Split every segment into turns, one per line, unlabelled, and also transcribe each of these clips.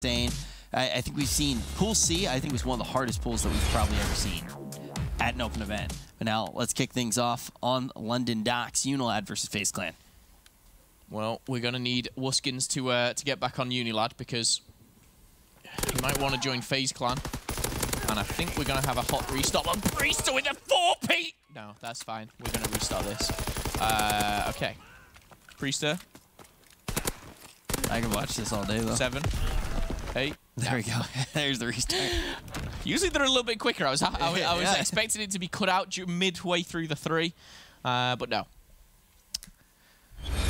insane. I think we've seen Pool C, I think was one of the hardest pools that we've probably ever seen at an open event. But now let's kick things off on London Docks, UNILAD versus FaZe Clan.
Well, we're going to need Wuskins to get back on UNILAD because he might want to join FaZe Clan. And I think we're going to have a hot restart on Priester with a 4P! No, that's fine. We're going to restart this. Okay. Priester.
I can watch this all day, though.
7, 8.
There we go. There's the restart.
Usually they're a little bit quicker. I was expecting it to be cut out midway through the 3, but no.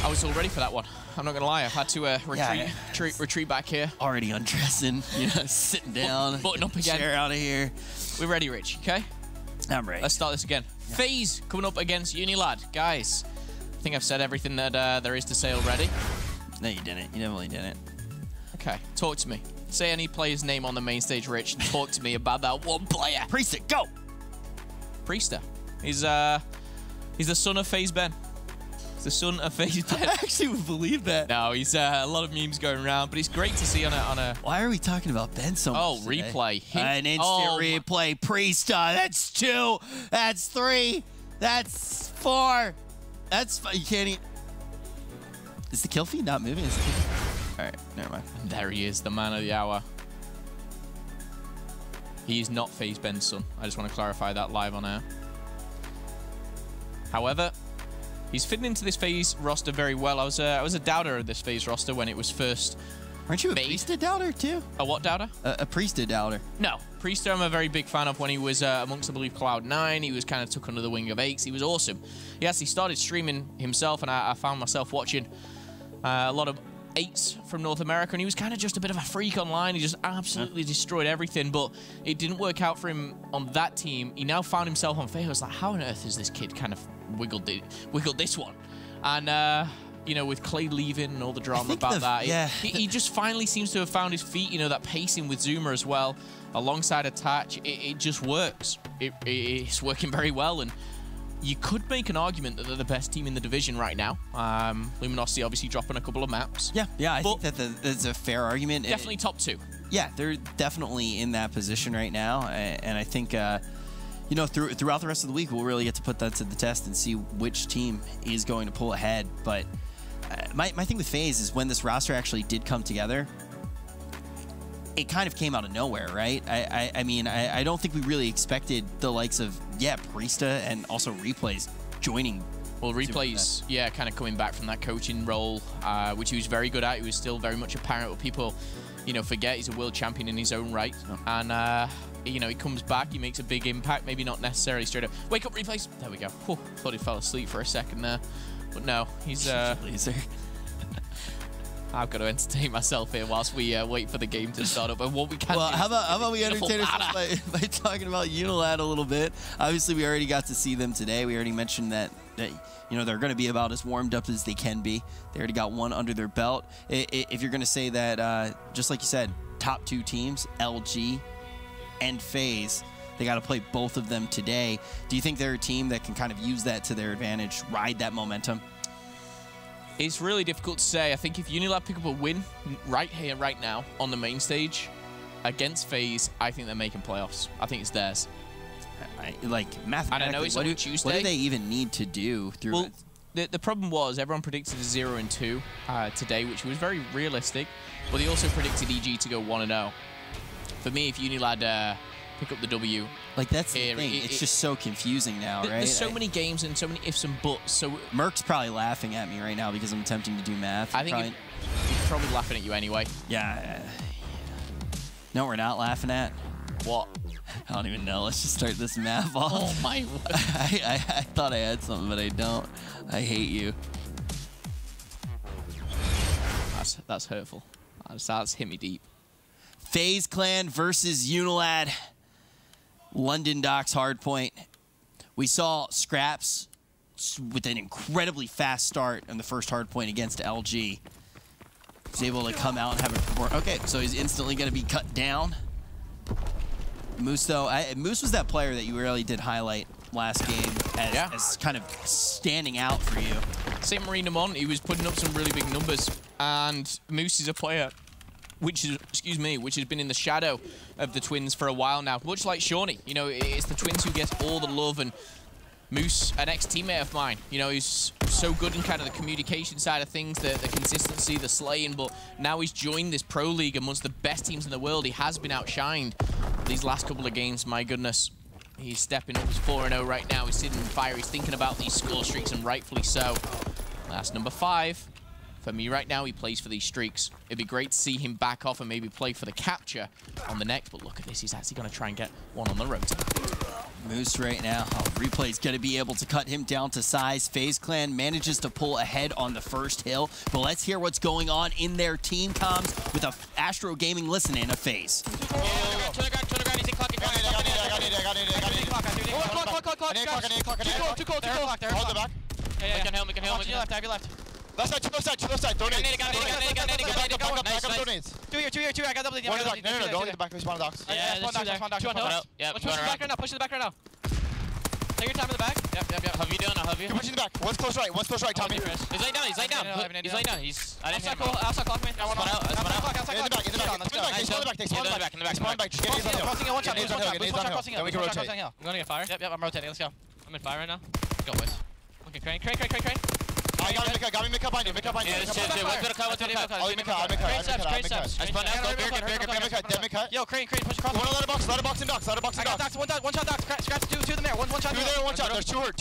I was all ready for that one. I'm not gonna lie. I've had to retreat back here.
Already undressing, you know, sitting down.
Button up again.
Chair out of here.
We're ready, Rich. Okay.
I'm ready.
Let's start this again. Yeah. FaZe coming up against UNILAD, guys. I think I've said everything that there is to say already.
No, you didn't. You definitely didn't.
Okay, talk to me. Say any player's name on the main stage, Rich, and talk to me about that one player.
Priester, go!
Priester. He's the son of FaZe Ben. He's the son of FaZe Ben.
I actually would believe that.
No, he's a lot of memes going around, but it's great to see on a...
Why are we talking about Ben so much today?
Replay.
An instant replay. Priester. That's 2. That's 3. That's 4. That's... You can't even... Is the kill feed not moving? Is the kill feed... Alright, never mind.
And there he is, the man of the hour. He is not FaZe Ben's son. I just want to clarify that live on air. However, he's fitting into this FaZe roster very well. I was a doubter of this FaZe roster when it was first
Aren't you a
made.
Priester doubter too?
A what doubter?
A Priester doubter.
No. Priester I'm a very big fan of when he was amongst, I believe, Cloud9. He was kind of took under the wing of Aches. He was awesome. He actually started streaming himself, and I found myself watching a lot of Aches from North America, and he was kind of just a bit of a freak online. He just absolutely destroyed everything, but it didn't work out for him on that team. He now found himself on FaZe. I was like, how on earth has this kid kind of wiggled this one? And you know, with Clay leaving and all the drama about that, he just finally seems to have found his feet. You know, that pacing with Zuma as well, alongside Attach, it just works. It's working very well, and you could make an argument that they're the best team in the division right now. Luminosity obviously dropping a couple of maps.
Yeah, I think that that's a fair argument.
Definitely top 2.
Yeah, they're definitely in that position right now, and I think you know, throughout the rest of the week, we'll really get to put that to the test and see which team is going to pull ahead. But my thing with FaZe is when this roster actually did come together, it kind of came out of nowhere, right? I mean, I don't think we really expected the likes of, Priester and also Replays joining.
Well, Replays, kind of coming back from that coaching role, which he was very good at. He was still very much apparent, but people, you know, forget he's a world champion in his own right. And, you know, he comes back, he makes a big impact, maybe not necessarily straight up. Wake up, Replays. There we go. Whew, thought he fell asleep for a second there. But no, he's... I've got to entertain myself here whilst we wait for the game to start up. And what we can do,
how about we entertain ourselves by talking about UNILAD a little bit? Obviously, we already got to see them today. We already mentioned that you know, they're going to be about as warmed up as they can be. They already got one under their belt. If you're going to say that, just like you said, top 2 teams, LG and FaZe, they got to play both of them today. Do you think they're a team that can kind of use that to their advantage, ride that momentum?
It's really difficult to say. I think if UNILAD pick up a win right here, right now, on the main stage against FaZe, I think they're making playoffs. I think it's theirs.
Like, mathematically,
and I know it's on Tuesday.
What do they even need to do through
Well, the problem was everyone predicted a 0-2 today, which was very realistic, but they also predicted EG to go 1-0. For me, if UNILAD pick up the W...
Like, that's the thing. It's just so confusing now, right?
There's so many games and so many ifs and buts. So
Merc's probably laughing at me right now because I'm attempting to do math.
I think he's probably laughing at you anyway.
Yeah. No, we're not laughing at.
What?
I don't even know. Let's just start this math off.
Oh, my word.
I thought I had something, but I don't. I hate you.
That's hurtful. That's hit me deep.
FaZe Clan versus UNILAD. London Docks hardpoint. We saw Scraps with an incredibly fast start on the first hardpoint against LG. He's able to come out and have a perform. Okay, so he's instantly going to be cut down. Moose, though, Moose was that player that you really did highlight last game as kind of standing out for you.
St. Marina Mon, he was putting up some really big numbers, and Moose is a player which is, which has been in the shadow of the Twins for a while now. Much like Shawnee, you know, it's the Twins who gets all the love, and Moose, an ex-teammate of mine, you know, he's so good in kind of the communication side of things, the consistency, the slaying, but now he's joined this pro league amongst the best teams in the world. He has been outshined these last couple of games, my goodness. He's stepping up, he's 4-0 right now, he's sitting on fire, he's thinking about these score streaks, and rightfully so. That's number 5. For me right now, he plays for these streaks. It'd be great to see him back off and maybe play for the capture on the next, but look at this, he's actually going to try and get one on the road.
Moose right now. Replay's going to be able to cut him down to size. FaZe Clan manages to pull ahead on the first hill, but let's hear what's going on in their team comms with a Astro Gaming listen-in of FaZe.
Left side, two left side. Throw nades.
Two here. I got double.
No, don't get the back. Respawn docks.
Yeah, push to the back right now. Push to the back right now. Take your time in the back. Yep.
Have you done? Keep pushing the back. One's close right, Tommy.
He's laying down. I didn't hit him. Outside clock me.
In the back. Spawn back. Just get nades on hill.
One shot.
Then we can rotate.
I'm gonna get fire. Yep, I'm rotating. Let's go. I'm in fire right now. Let's go, boys. Okay, crane.
I got me Mika behind you.
Yeah,
I'll Mika.
Yo, crane, push across.
One ladder box and docks.
I got docks, one shot docks. Scraps, two of them there. One shot.
Two there, one shot. There's two hurt.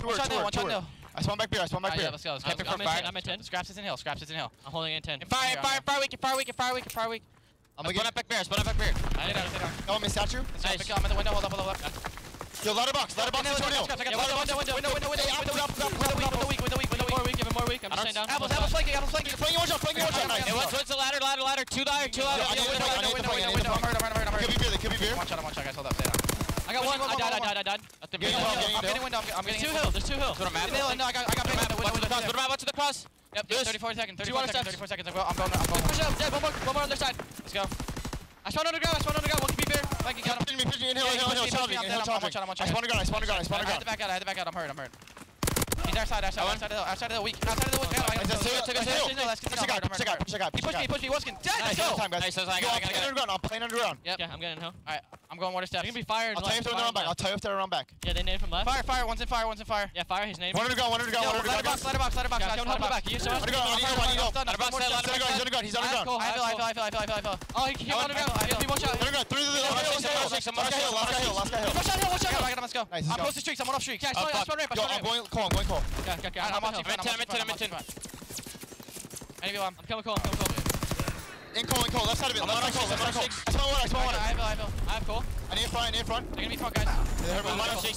I spawn back beer.
Yeah, let's go. I'm at 10. Scraps is in hill. I'm holding in 10.
Fire weak.
I'm gonna
back bear. I did it.
Oh, miss statue.
Nice. I'm in the window. Hold up.
Yo, ladder box and
Window. Give him more weak. I'm just staying down. Apple's flanking.
Flanking one shot. Nice.
What's the ladder? Two ladder.
Window.
I'm hurt.
Could be beer.
One shot, guys. Hold up. Stay down. I got one. I died. I'm getting window. There's two hills. No, I got big window.
What's the cross?
Yep, 34 seconds. I'm going. Push up. Dead. One more on their side. Let's go. I spawned underground. One can be beer. Flanking, got him.
In hill. Charging. I spawned a ground.
I had to back out. I'm hurt. He's outside of the weak. Push the guy. He pushed me. Waskin. Dead. Let's go.
Nice. I'm playing underground.
Yep. Yeah, I'm getting in hill. Alright, I'm going water steps. You're gonna be fired.
I'll tell you if they're around back.
Yeah, they named from left. Fire. One's in fire. Yeah, fire. His name.
One underground.
Ladder box. Don't hold back. You so much.
He's underground.
I feel. Oh, he came underground. He one shot.
Underground. Through the hill. Last guy hill.
One shot. Let's go.
Nice,
I'm close to streaks. I'm off streaks. Yeah, I spawned ramp.
I'm going call.
Okay. I'm off.
I'm in 10.
I'm coming cool.
In call. Left side of it. Left side call. I spawn water.
I have cool.
I need front.
They're gonna be front, guys.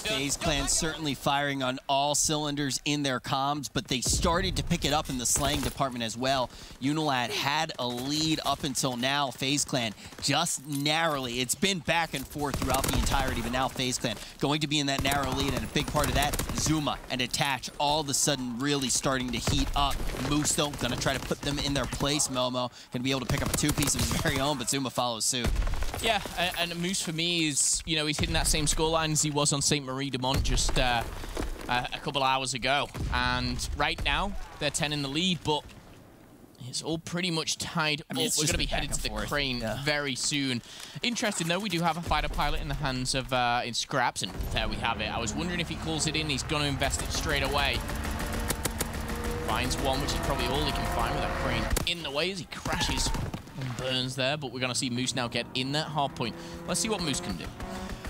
FaZe Clan certainly firing on all cylinders in their comms, but they started to pick it up in the slaying department as well. UNILAD had a lead up until now. FaZe Clan just narrowly. It's been back and forth throughout the entirety, but now FaZe Clan going to be in that narrow lead, and a big part of that, Zuma and Attach all of a sudden really starting to heat up. Moose, though, going to try to put them in their place. Momo going to be able to pick up a 2-piece of his very own, but Zuma follows suit.
Yeah, and Moose for me is, you know, he's hitting that same scoreline as he was on St. Marie de Mont just a couple hours ago. And right now, they're 10 in the lead, but it's all pretty much tied up. We're going to be headed to the crane very soon. Interesting, though, we do have a fighter pilot in the hands of in Scraps, and there we have it. I was wondering if he calls it in. He's going to invest it straight away. Finds one, which is probably all he can find with that crane in the way as he crashes and burns there, but we're going to see Moose now get in that hard point. Let's see what Moose can do.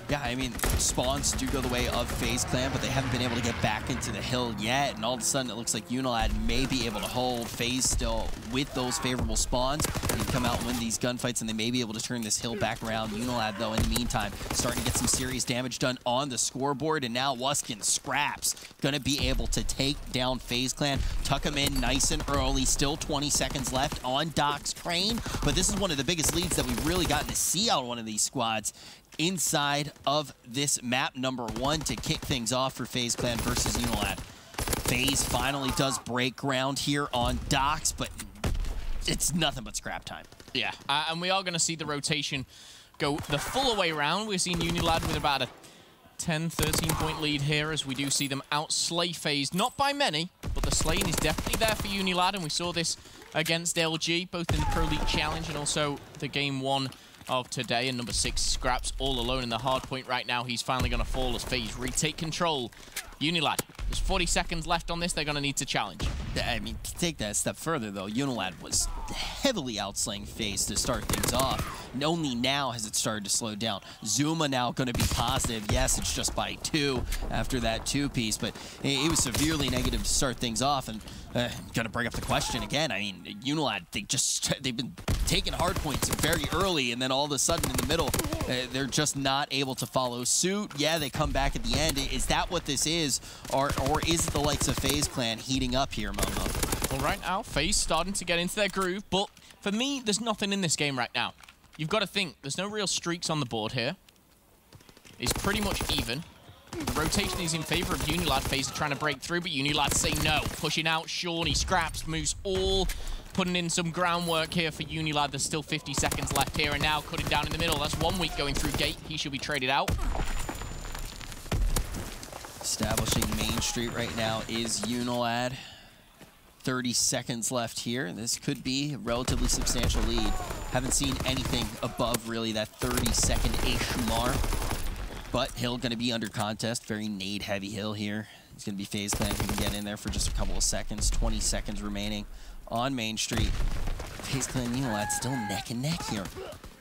Yeah, I mean, spawns do go the way of FaZe Clan, but they haven't been able to get back into the hill yet, and all of a sudden it looks like UNILAD may be able to hold FaZe still with those favorable spawns. They can come out and win these gunfights, and they may be able to turn this hill back around. UNILAD, though, in the meantime, starting to get some serious damage done on the scoreboard, and now Wuskin Scraps going to be able to take down FaZe Clan, tuck them in nice and early, still 20 seconds left on Doc's crane, but this is one of the biggest leads that we've really gotten to see out of one of these squads inside of this map number 1 to kick things off for FaZe Clan versus UNILAD. FaZe finally does break ground here on Docks, but it's nothing but scrap time.
Yeah, and we are going to see the rotation go the full way around. We've seen UNILAD with about a 10, 13-point lead here as we do see them outslay FaZe, not by many, but the the slaying is definitely there for UNILAD, and we saw this against LG, both in the Pro League Challenge and also the game 1 of today. And number 6, Scraps, all alone in the hard point right now. He's finally going to fall as FaZe retake control. UNILAD, there's 40 seconds left on this. They're going to need to challenge.
I mean, to take that a step further, though, UNILAD was heavily outslaying FaZe to start things off. And only now has it started to slow down. Zuma now going to be positive. Yes, it's just by 2 after that 2-piece, but it was severely negative to start things off. And going to bring up the question again. I mean, UNILAD, they've been taking hard points very early, and then all of a sudden in the middle, they're just not able to follow suit. Yeah, they come back at the end. Is that what this is, or is it the likes of FaZe Clan heating up here, Momo?
Well, right now, FaZe starting to get into their groove, but for me, there's nothing in this game right now. You've got to think, there's no real streaks on the board here. It's pretty much even. The rotation is in favor of UNILAD. FaZe are trying to break through, but UNILAD say no. Pushing out Shawnee, Scraps, moves all, putting in some groundwork here for UNILAD. There's still 50 seconds left here, and now cutting down in the middle. That's 1 week going through gate. He should be traded out.
Establishing Main Street right now is UNILAD. 30 seconds left here. This could be a relatively substantial lead. Haven't seen anything above really that 30-second-ish mark. But Hill going to be under contest. Very nade-heavy Hill here. It's going to be FaZe Clan who can get in there for just a couple of seconds. 20 seconds remaining on Main Street. FaZe Clan and UNILAD still neck and neck here.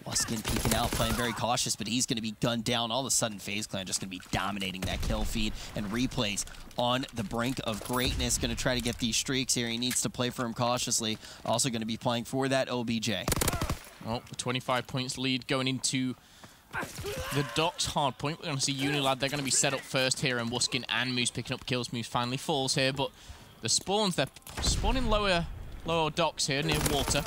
Wuskin peeking out, playing very cautious, but he's going to be gunned down. All of a sudden, FaZe Clan just going to be dominating that kill feed, and Replays on the brink of greatness. Going to try to get these streaks here. He needs to play for him cautiously. Also going to be playing for that OBJ.
Well, 25 points lead going into the Docks hard point. We're going to see UNILAD. They're going to be set up first here, and Wuskin and Moose picking up kills. Moose finally falls here, but the spawns, they're spawning lower Docks here near water.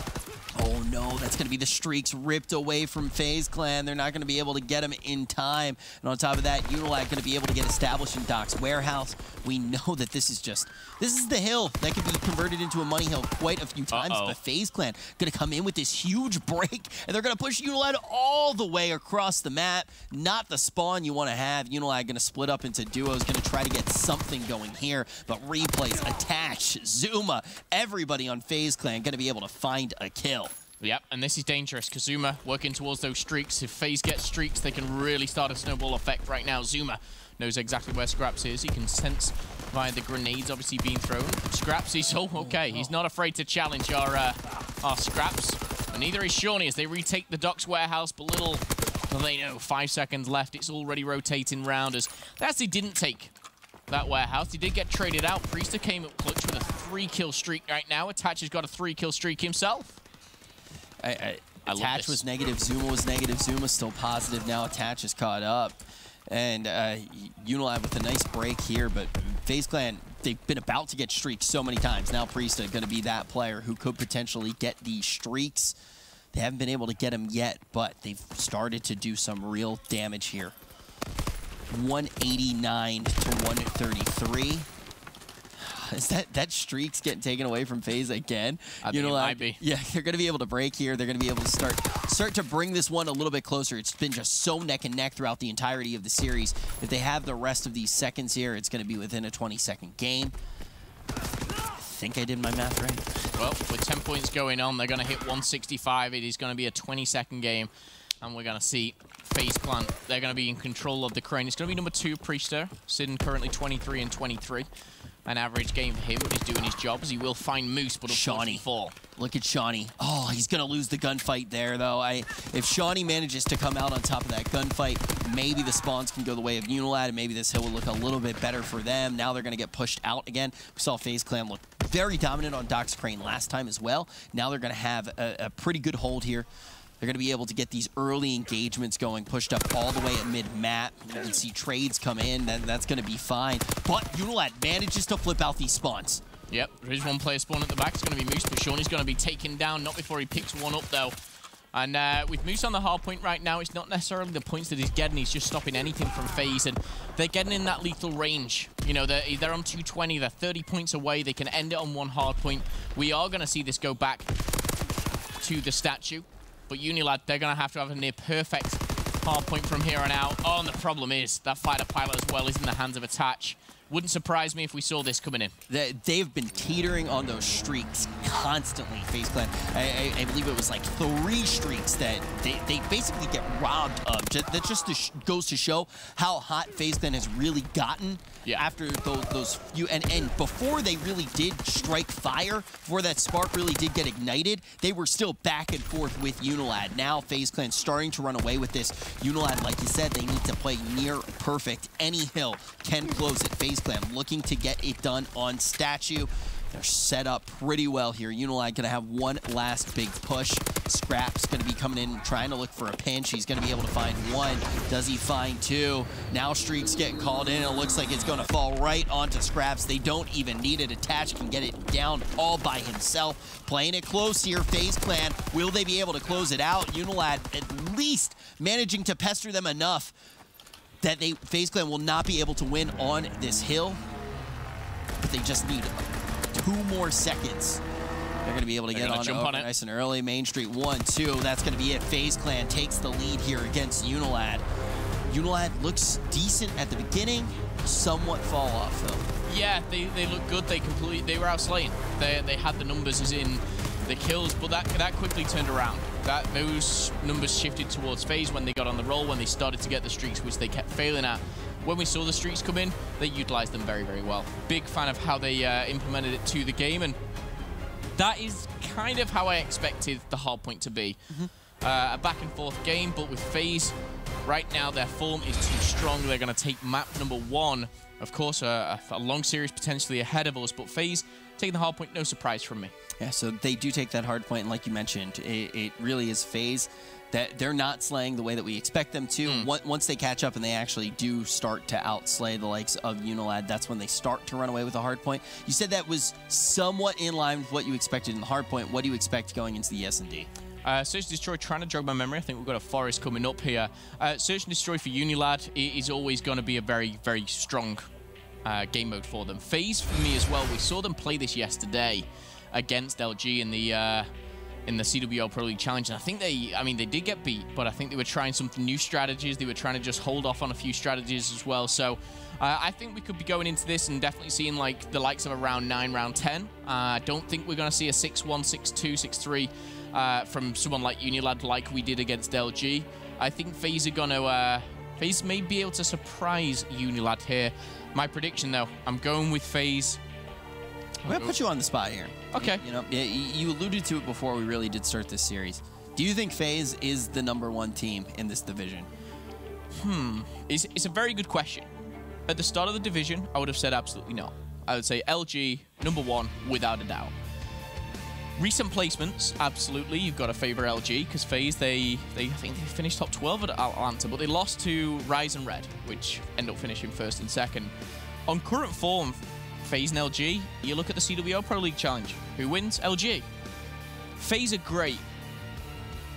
Oh no, that's going to be the streaks ripped away from FaZe Clan. They're not going to be able to get him in time. And on top of that, UNILAD going to be able to get established in Doc's warehouse. We know that this is the hill that could be converted into a money hill quite a few times. But FaZe Clan going to come in with this huge break, and they're going to push UNILAD all the way across the map. Not the spawn you want to have. UNILAD going to split up into duos, going to try to get something going here. But Replays, Attach, Zuma, everybody on FaZe Clan going to be able to find a kill.
Yep, and this is dangerous. Kazuma working towards those streaks. If FaZe gets streaks, they can really start a snowball effect right now. Zuma knows exactly where Scraps is. He can sense via the grenades obviously being thrown. Scraps, he's okay. He's not afraid to challenge our Scraps. And neither is Shawnee as they retake the Docks warehouse, but little do they know, 5 seconds left. It's already rotating round as they actually didn't take that warehouse. He did get traded out. Priester came up clutch with a 3-kill streak right now. Attach has got a 3-kill streak himself.
Attach was negative, Zuma was negative, Zuma's still positive now. Attach is caught up. And UNILAD with a nice break here, but FaZe Clan, they've been about to get streaks so many times. Now Priesta going to be that player who could potentially get these streaks. They haven't been able to get them yet, but they've started to do some real damage here. 189 to 133. Is that streak's getting taken away from FaZe again?
I think it might be.
Yeah, they're going to be able to break here. They're going to be able to start to bring this one a little bit closer. It's been just so neck and neck throughout the entirety of the series. If they have the rest of these seconds here, it's going to be within a 20-second game. I think I did my math right.
Well, with 10 points going on, they're going to hit 165. It is going to be a 20-second game. And we're going to see FaZe Clan. They're going to be in control of the crane. It's going to be number 2, Priester, sitting currently 23 and 23. An average game for him, but he's doing his job as he will find Moose, but
Shawnee.
fall.
Look at Shawnee. Oh, he's going to lose the gunfight there, though. If Shawnee manages to come out on top of that gunfight, maybe the spawns can go the way of UNILAD, and maybe this hill will look a little bit better for them. Now they're going to get pushed out again. We saw FaZe Clan look very dominant on Doc's crane last time as well. Now they're going to have a pretty good hold here. They're going to be able to get these early engagements going, pushed up all the way at mid-map. You can see trades come in. That's going to be fine. But UNILAD manages to flip out these spawns.
Yep, there is one player spawn at the back. It's going to be Moose, but Shawnee's going to be taken down. Not before he picks one up, though. And with Moose on the hard point right now, it's not necessarily the points that he's getting. He's just stopping anything from FaZe, and they're getting in that lethal range. You know, they're on 220. They're 30 points away. They can end it on one hard point. We are going to see this go back to the statue. But UNILAD, they're going to have a near-perfect hard point from here on out. Oh, and the problem is that fighter pilot as well is in the hands of Attach. Wouldn't surprise me if we saw this coming in.
They've been teetering on those streaks constantly, FaZe Clan. I believe it was like 3 streaks that they basically get robbed of. That just goes to show how hot FaZe Clan has really gotten after those few. And before they really did strike fire, before that spark really did get ignited, they were still back and forth with UNILAD. Now FaZe Clan starting to run away with this. UNILAD, like you said, they need to play near perfect. Any hill can close it. FaZe Clan looking to get it done on Statue. They're set up pretty well here. UNILAD gonna have one last big push. Scrap's gonna be coming in trying to look for a pinch. He's gonna be able to find 1. Does he find 2? Now Streak's getting called in. It looks like it's gonna fall right onto Scraps. They don't even need it. Attach can get it down all by himself. Playing it close here, FaZe Clan. Will they be able to close it out? UNILAD at least managing to pester them enough that FaZe Clan will not be able to win on this hill. But they just need 2 more seconds. They're going to be able to get on it nice and early. Main Street 1, 2. That's going to be it. FaZe Clan takes the lead here against UNILAD. UNILAD looks decent at the beginning, somewhat fall off though.
Yeah, they look good. They were outslaying. They had the numbers as in the kills, but that quickly turned around. Those numbers shifted towards FaZe when they got on the roll, when they started to get the streaks, which they kept failing at. When we saw the streaks come in, they utilized them very, very well. Big fan of how they implemented it to the game, and that is kind of how I expected the hardpoint to be. A back and forth game, but with FaZe, right now their form is too strong. They're going to take map number 1. Of course, a long series potentially ahead of us, but FaZe taking the hardpoint, no surprise from me.
Yeah, so they do take that hard point, and like you mentioned, it really is FaZe that they're not slaying the way that we expect them to. Once they catch up and they actually do start to outslay the likes of UNILAD, that's when they start to run away with a hard point. You said that was somewhat in line with what you expected in the hard point. What do you expect going into the S&D?
Search and Destroy, trying to jog my memory. I think we've got a Forest coming up here. Search and Destroy for UNILAD is always going to be a very, very strong game mode for them. FaZe for me as well. We saw them play this yesterday against LG in the CWL Pro League Challenge, and I think they did get beat, but I think they were trying some new strategies. They were trying to just hold off on a few strategies as well. So I think we could be going into this and definitely seeing like the likes of a round 9, round 10. I don't think we're going to see a 6-1, 6-2, 6-3 from someone like UNILAD like we did against LG. I think FaZe are going to FaZe may be able to surprise UNILAD here. My prediction though, I'm going with FaZe.
I'm going to put you on the spot here.
Okay.
You alluded to it before we really did start this series. Do you think FaZe is the #1 team in this division?
It's a very good question. At the start of the division, I would have said absolutely no. I would say LG, #1, without a doubt. Recent placements, absolutely. You've got to favor LG because FaZe, I think they finished top 12 at Atlanta, but they lost to Rise and Red, which end up finishing 1st and 2nd. On current form, FaZe and LG, you look at the CWL Pro League Challenge. Who wins? LG. FaZe are great,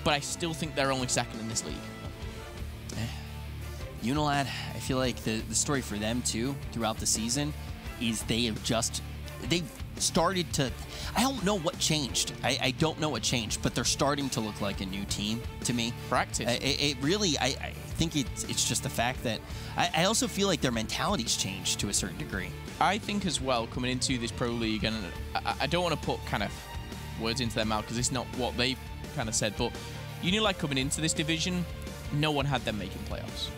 but I still think they're only 2nd in this league.
UNILAD, I feel like the story for them too throughout the season is they've started to, I don't know what changed. I don't know what changed, but they're starting to look like a new team to me.
Practice.
It really, I think it's just the fact that I also feel like their mentality's changed to a certain degree.
I think as well, coming into this Pro League, and I don't want to put kind of words into their mouth because it's not what they kind of said, but UNILAD coming into this division, no one had them making playoffs.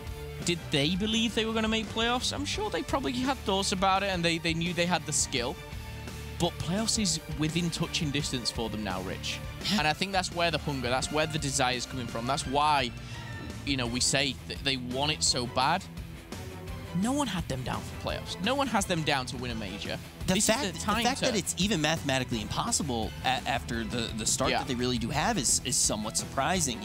Did they believe they were going to make playoffs? I'm sure they probably had thoughts about it, and they knew they had the skill. But playoffs is within touching distance for them now, Rich. And I think that's where the hunger, that's where the desire is coming from. That's why, we say that they want it so bad. No one had them down for playoffs. No one has them down to win a major.
The fact that it's even mathematically impossible after the start that they really do have is somewhat surprising.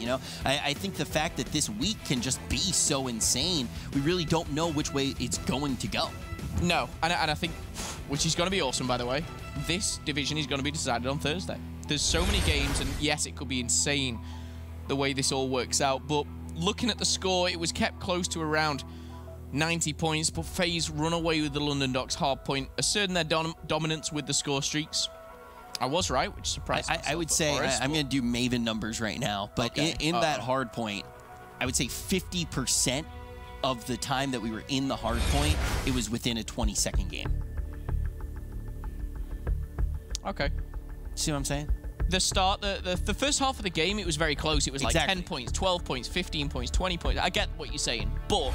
I think the fact that this week can just be so insane, we really don't know which way it's going to go.
No, and I think, which is going to be awesome, by the way, this division is going to be decided on Thursday. There's so many games, and yes, it could be insane the way this all works out, but looking at the score, it was kept close to around 90 points, but FaZe run away with the London Docks hardpoint, asserting their dominance with the score streaks. I was right, which surprised me.
I would say, I'm going to do Maven numbers right now, but in that hardpoint, I would say 50% of the time that we were in the hard point, it was within a 20-second game.
Okay.
See what I'm saying?
The start, the first half of the game, it was very close. It was like 10 points, 12 points, 15 points, 20 points. I get what you're saying. But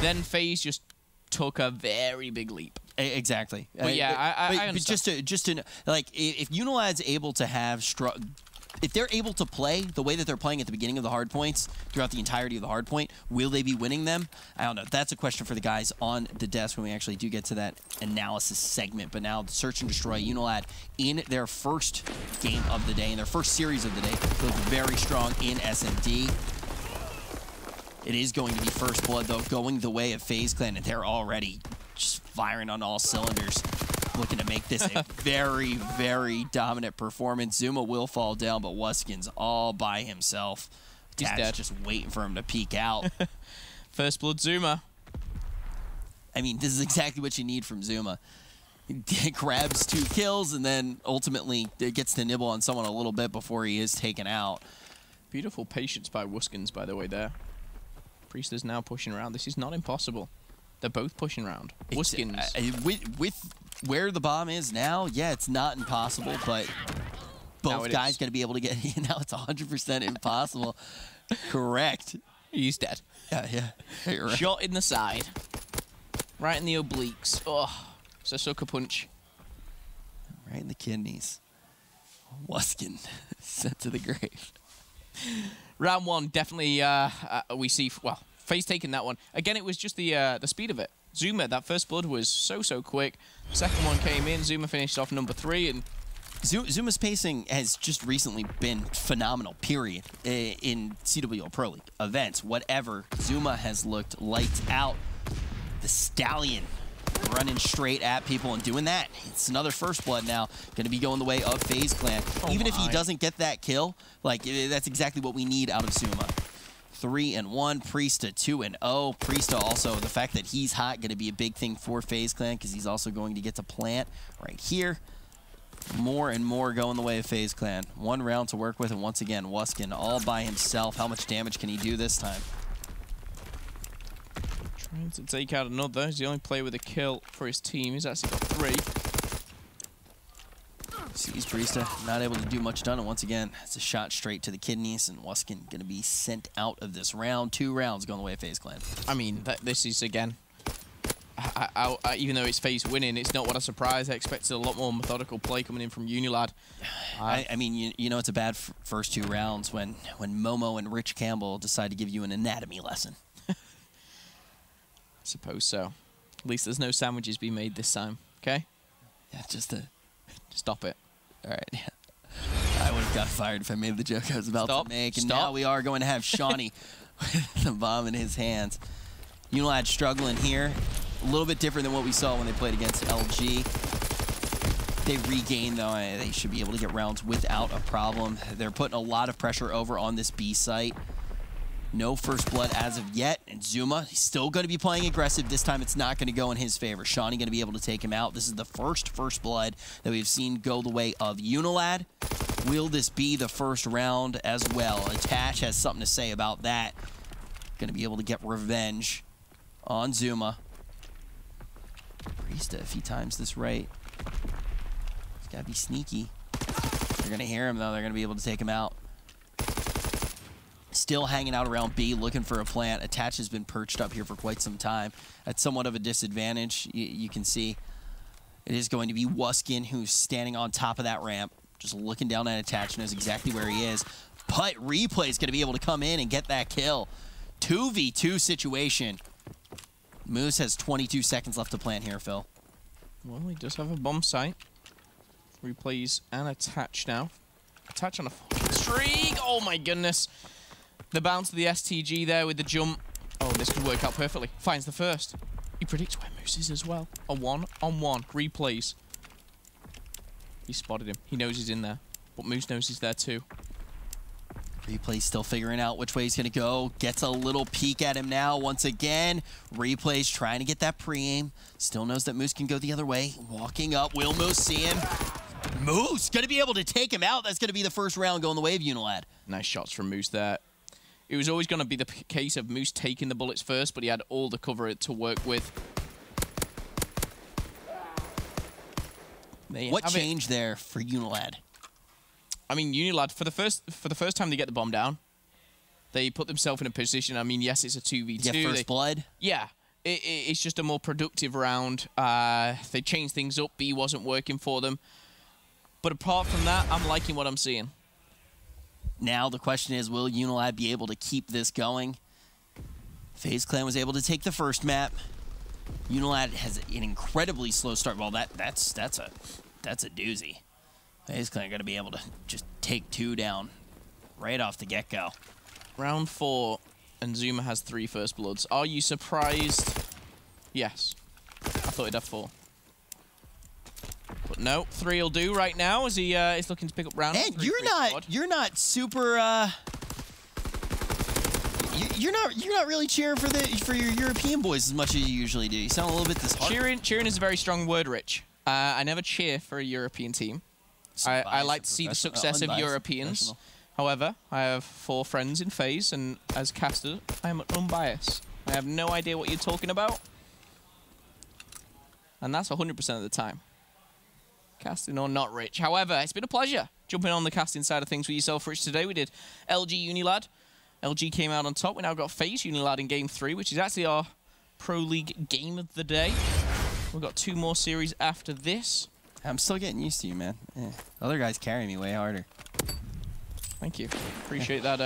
then FaZe just took a very big leap.
Exactly.
But yeah, I understand.
But just to like, if UNILAD's able to have if they're able to play the way that they're playing at the beginning of the hard points throughout the entirety of the hard point, will they be winning them? I don't know. That's a question for the guys on the desk when we actually do get to that analysis segment. But now, search and destroy UNILAD in their first game of the day, in their first series of the day, look very strong in SMD. It is going to be first blood, though, going the way of FaZe Clan, and they're already just firing on all cylinders, looking to make this a very, very dominant performance. Zuma will fall down, but Wuskin's all by himself.
He's dead.
Just waiting for him to peek out.
First blood Zuma.
I mean, this is exactly what you need from Zuma. He grabs 2 kills and then ultimately gets to nibble on someone a little bit before he is taken out.
Beautiful patience by Wuskins, by the way, there. Priest is now pushing around. This is not impossible. They're both pushing around. Wuskins.
With where the bomb is now, yeah, it's not impossible, but both guys going to be able to get... Now it's 100% impossible. Correct.
He's dead.
Yeah. You're right.
Shot in the side. Right in the obliques. Oh, it's a sucker punch.
Right in the kidneys. Wuskin sent to the grave.
Round 1, definitely we see... Well, FaZe taking that one. Again, it was just the speed of it. Zuma, that first blood was so quick. Second one came in. Zuma finished off number 3, and
Zuma's pacing has just recently been phenomenal, period, in CWL Pro League events. Whatever, Zuma has looked lights out. The Stallion running straight at people and doing that. It's another first blood now. Going to be going the way of FaZe Clan. Even if he doesn't get that kill, like, that's exactly what we need out of Zuma. 3-1, Priesta 2-0. Priesta also, the fact that he's hot, going to be a big thing for FaZe Clan because he's also going to get to plant right here. More and more going the way of FaZe Clan. 1 round to work with, and once again, Wuskin all by himself. How much damage can he do this time?
Trying to take out another. He's the only player with a kill for his team. He's actually got 3.
Sees Priesta not able to do much done, and once again, it's a shot straight to the kidneys, and Wuskin going to be sent out of this round. 2 rounds going the way of FaZe Clan.
I mean, this is, again, even though it's FaZe winning, it's not what a surprise. I expected a lot more methodical play coming in from UNILAD.
I mean, you know it's a bad first 2 rounds when Momo and Rich Campbell decide to give you an anatomy lesson.
I suppose so. At least there's no sandwiches being made this time, okay?
Yeah, just to...
Stop it.
All right. I would have got fired if I made the joke I was about to make. And now we are going to have Shawnee with the bomb in his hands. UNILAD struggling here. A little bit different than what we saw when they played against LG. They regain, though. They should be able to get rounds without a problem. They're putting a lot of pressure over on this B site. No first blood as of yet, and Zuma, he's still going to be playing aggressive. This time it's not going to go in his favor. Shawnee going to be able to take him out. This is the first blood that we've seen go the way of UNILAD. Will this be the first round as well? Attach has something to say about that. Going to be able to get revenge on Zuma. Priesta, if he times this right, he's got to be sneaky. They're going to hear him, though. They're going to be able to take him out. Still hanging out around B, looking for a plant. Attach has been perched up here for quite some time. At somewhat of a disadvantage, you can see. It is going to be Wuskin who's standing on top of that ramp, just looking down at Attach, knows exactly where he is. But Replay is going to be able to come in and get that kill. 2v2 situation. Moose has 22 seconds left to plant here, Phil.
Well, he does have a bomb site. Replays and Attach now. Attach on a fucking streak. Oh my goodness. The bounce to the STG there with the jump. Oh, this could work out perfectly. Finds the first. He predicts where Moose is as well. A 1-on-1. Replays. He spotted him. He knows he's in there. But Moose knows he's there too.
Replay's still figuring out which way he's going to go. Gets a little peek at him now once again. Replay's trying to get that pre-aim. Still knows that Moose can go the other way. Walking up. Will Moose see him? Moose going to be able to take him out. That's going to be the first round going the way of UNILAD.
Nice shots from Moose there. It was always going to be the case of Moose taking the bullets first, but he had all the cover to work with.
What changed there for UNILAD?
I mean, UNILAD, for the first time they get the bomb down, they put themselves in a position. I mean, yes, it's a 2v2.
Yeah, first blood.
Yeah, it's just a more productive round. They changed things up. B wasn't working for them. But apart from that, I'm liking what I'm seeing.
Now the question is, will UNILAD be able to keep this going? FaZe Clan was able to take the first map. UNILAD has an incredibly slow start. Well, that's a doozy. FaZe Clan are going to be able to just take 2 down right off the get-go.
Round 4, and Zuma has 3 first bloods. Are you surprised? Yes. I thought he'd have 4. But no, 3 will do right now as he is looking to pick up round.
And you're not super you're not really cheering for your European boys as much as you usually do. You sound a little bit disheartened.
Cheering is a very strong word, Rich. I never cheer for a European team. I like to see the success of Europeans. However, I have 4 friends in FaZe, and as caster, I am unbiased. I have no idea what you're talking about. And that's 100% of the time. Casting or not, Rich. However, it's been a pleasure jumping on the casting side of things with yourself, Rich, today. We did LG UNILAD. LG came out on top. We now got FaZe UNILAD in Game 3, which is actually our Pro League game of the day. We've got 2 more series after this.
I'm still getting used to you, man. Yeah. Other guys carry me way harder.
Thank you. Appreciate that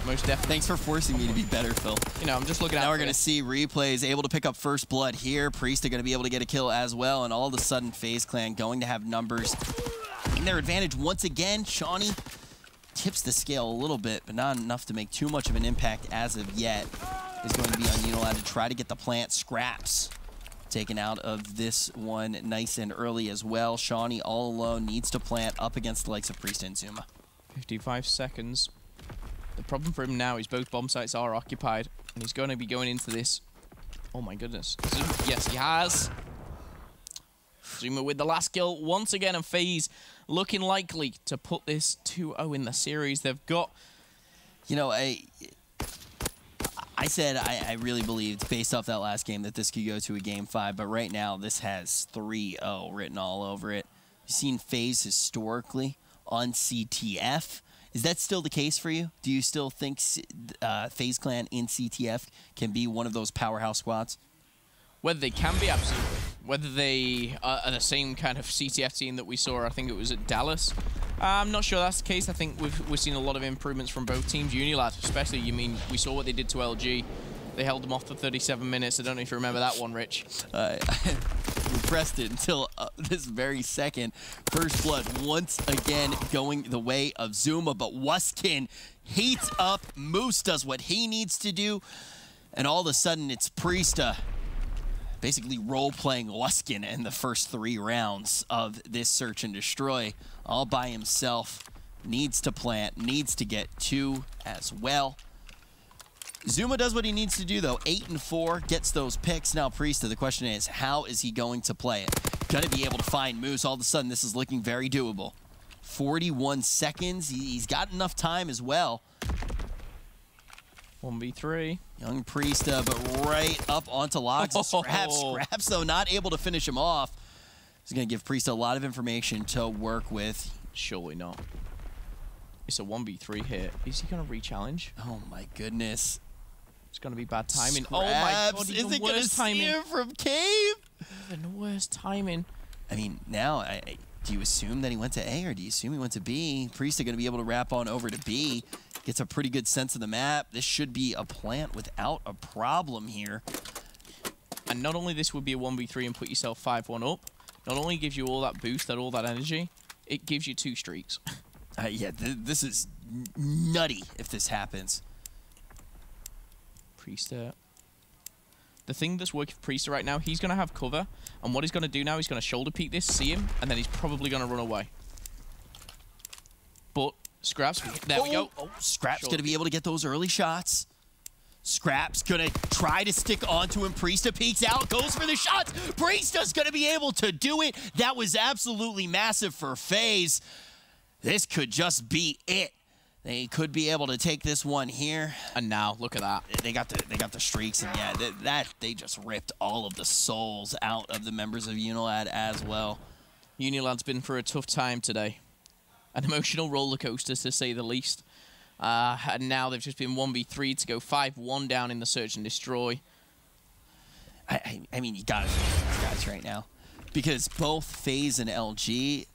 most definitely.
Thanks for forcing me to be better, Phil.
You know, I'm just looking at.
Now we're going to see replays, able to pick up first blood here. Priest are going to be able to get a kill as well, and all of a sudden, FaZe Clan going to have numbers in their advantage once again. Shawnee tips the scale a little bit, but not enough to make too much of an impact as of yet. Is going to be on UNILAD to try to get the plant. Scraps taken out of this one nice and early as well. Shawnee all alone needs to plant up against the likes of Priest and Zuma.
55 seconds. The problem for him now is both bomb sites are occupied, and he's going to be going into this. Oh my goodness. Zuma, yes, he has. Zuma with the last kill once again, and FaZe looking likely to put this 2-0 in the series. They've got...
You know, I said I really believed, based off that last game, that this could go to a Game 5, but right now this has 3-0 written all over it. You've seen FaZe historically on CTF. Is that still the case for you? Do you still think FaZe Clan in CTF can be one of those powerhouse squads?
Whether they can be, absolutely. Whether they are the same kind of CTF team that we saw, I think it was at Dallas. I'm not sure that's the case. I think we've seen a lot of improvements from both teams. UNILAD, especially, you mean, we saw what they did to LG. They held them off for 37 minutes. I don't know if you remember that one, Rich.
Repressed it until this very second. First blood once again going the way of Zuma, but Wuskin heats up. Moose does what he needs to do, and all of a sudden it's Priesta basically role-playing Wuskin in the first 3 rounds of this search and destroy all by himself. Needs to plant, needs to get 2 as well. Zuma does what he needs to do, though. 8 and 4, gets those picks. Now, Priesta, the question is, how is he going to play it? Gonna be able to find Moose. All of a sudden, this is looking very doable. 41 seconds. He's got enough time as well.
1v3.
Young Priesta, but right up onto Logs. Scraps, though, not able to finish him off. He's gonna give Priesta a lot of information to work with.
Surely not. It's a 1v3 here. Is he gonna re-challenge?
Oh my goodness.
It's gonna be bad timing.
Scraps.
Oh my god,
is it gonna see him from cave?
Even worse timing.
I mean, now, do you assume that he went to A, or do you assume he went to B? Priesta gonna be able to wrap on over to B. Gets a pretty good sense of the map. This should be a plant without a problem here.
And not only this would be a 1v3 and put yourself 5-1 up, not only gives you all that boost, all that energy, it gives you 2 streaks.
Yeah, this is nutty if this happens.
Priesta. The thing that's working for Priesta right now, he's going to have cover, and what he's going to do now, he's going to shoulder peek this, see him, and then he's probably going to run away. But Scraps, there we go.
Oh, Scraps going to be able to get those early shots. Scraps going to try to stick onto him. Priesta peeks out, goes for the shots. Priesta's going to be able to do it. That was absolutely massive for FaZe. This could just be it. They could be able to take this one here.
And now, look at that.
They got the streaks, and yeah, they just ripped all of the souls out of the members of UNILAD as well.
UNILAD's been through a tough time today. An emotional roller coaster, to say the least. And now they've just been 1v3 to go 5-1 down in the search and destroy.
I mean, you gotta take these guys right now, because both FaZe and LG,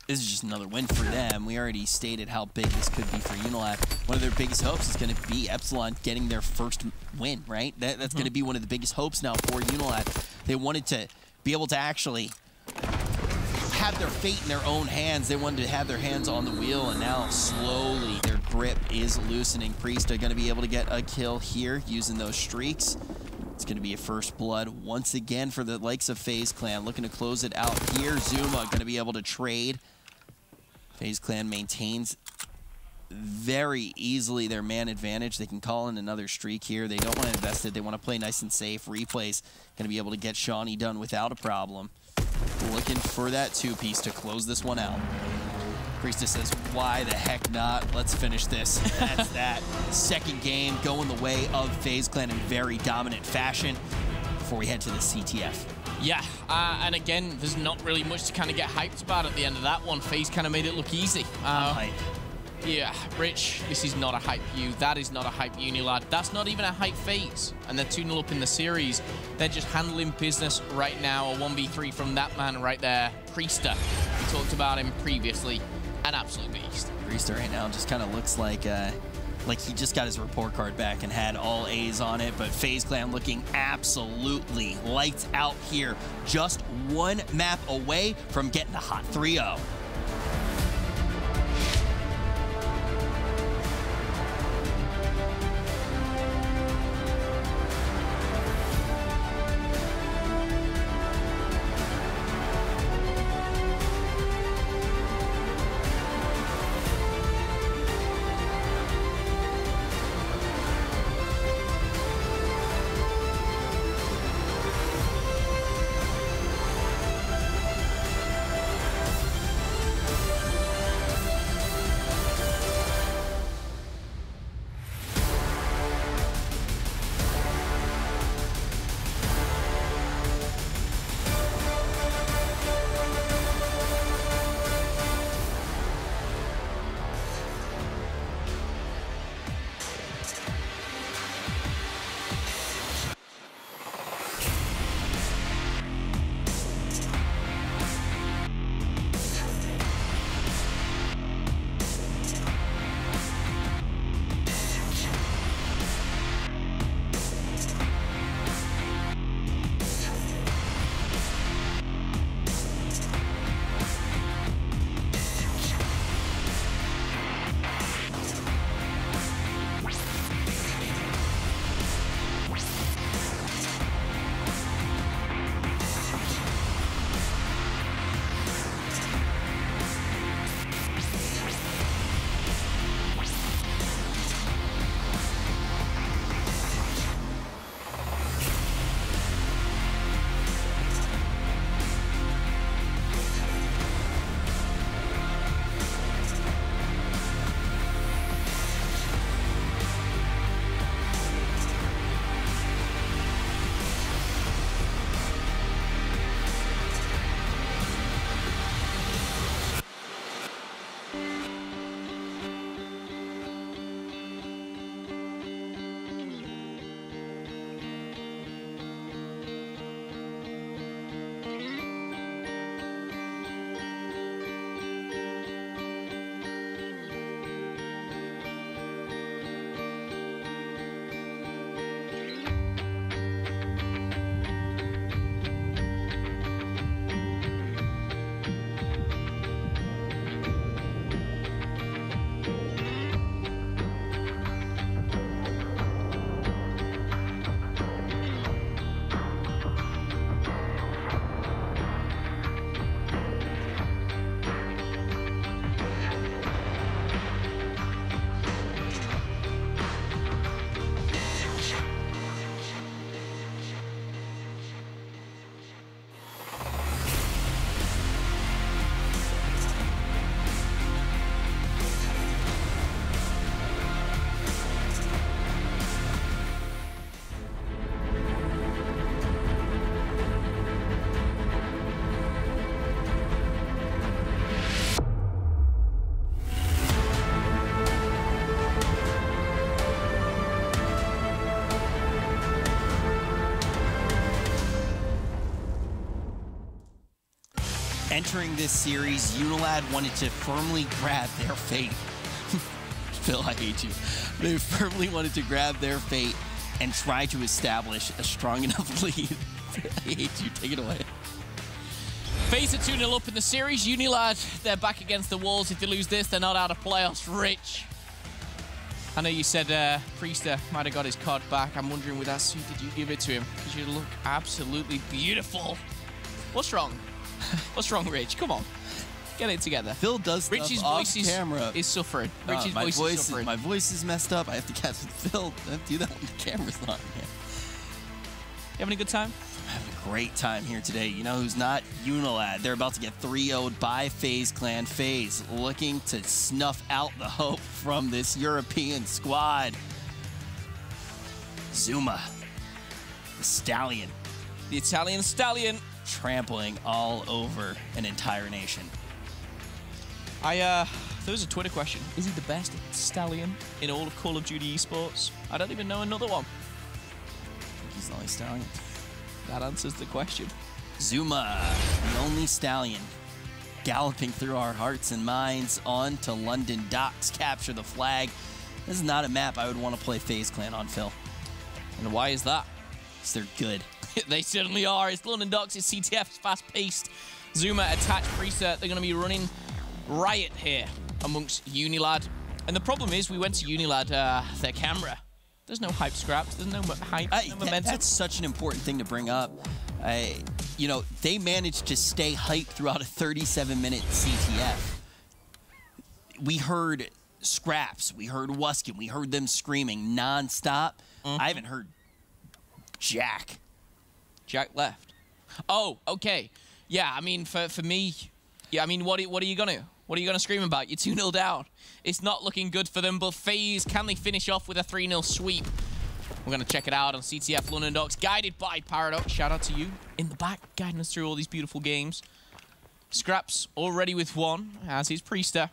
this is just another win for them. We already stated how big this could be for UNILAD. One of their biggest hopes is going to be Epsilon getting their first win, right? That's going to be one of the biggest hopes now for UNILAD. They wanted to be able to actually have their fate in their own hands. They wanted to have their hands on the wheel, and now slowly their grip is loosening. Priest are going to be able to get a kill here using those streaks. It's going to be a first blood once again for the likes of FaZe Clan. Looking to close it out here. Zuma going to be able to trade. FaZe Clan maintains very easily their man advantage. They can call in another streak here. They don't want to invest it. They want to play nice and safe. Replays going to be able to get Shawnee done without a problem. Looking for that two-piece to close this one out. Priestess says, why the heck not? Let's finish this. That's that. Second game going the way of FaZe Clan in very dominant fashion before we head to the CTF.
Yeah, and again, there's not really much to kind of get hyped about at the end of that one. FaZe kind of made it look easy.
Hype.
Yeah, Rich, this is not a hype U. That is not a hype UNILAD. That's not even a hype FaZe. And they're 2-0 up in the series. They're just handling business right now. A 1v3 from that man right there, Priester. We talked about him previously. An absolute beast.
Priester right now just kind of looks like he just got his report card back and had all A's on it, but FaZe Clan looking absolutely lights out here. Just one map away from getting a hot 3-0. entering this series, UNILAD wanted to firmly grab their fate. Phil, I hate you. They firmly wanted to grab their fate and try to establish a strong enough lead. I hate you. Take it away.
FaZe are 2-0 up in the series. UNILAD, they're back against the walls. If they lose this, they're not out of playoffs. Rich. I know you said Priester might have got his card back. I'm wondering with that suit, did you give it to him? Because you look absolutely beautiful. What's wrong? What's wrong, Rich? Come on. Get it together.
Phil does stuff
Rich's
off
voice
camera.
is suffering. Rich's voice is suffering.
My voice is messed up. I have to catch Phil. I have to do that when the camera's not here.
You having a good time?
I'm having a great time here today. You know who's not? UNILAD. They're about to get 3-0'd by FaZe Clan. FaZe looking to snuff out the hope from this European squad. Zuma, the Stallion.
The Italian Stallion.
Trampling all over an entire nation.
There was a Twitter question. Is he the best Stallion in all of Call of Duty esports? I don't even know another one.
I think he's the only Stallion.
That answers the question.
Zuma, the only Stallion, galloping through our hearts and minds on to London docks. Capture the flag. This is not a map I would want to play FaZe Clan on, Phil.
And why is that?
Because they're good.
They certainly are. It's London docks. It's CTF's fast-paced. Zuma attached preset. They're going to be running riot here amongst UNILAD. And the problem is we went to UNILAD, their camera. There's no hype scraps. There's no hype, no momentum.
That's such an important thing to bring up. You know, they managed to stay hyped throughout a 37-minute CTF. We heard scraps. We heard Wuskin. We heard them screaming nonstop. I haven't heard Jack.
Jack left. Oh, okay. Yeah, I mean, for me, yeah, I mean, what are you gonna scream about? You're 2-0 down. It's not looking good for them, but FaZe, can they finish off with a 3-0 sweep? We're gonna check it out on CTF London Docks, guided by Paradox. Shout out to you in the back, guiding us through all these beautiful games. Scraps already with one, as is Priester.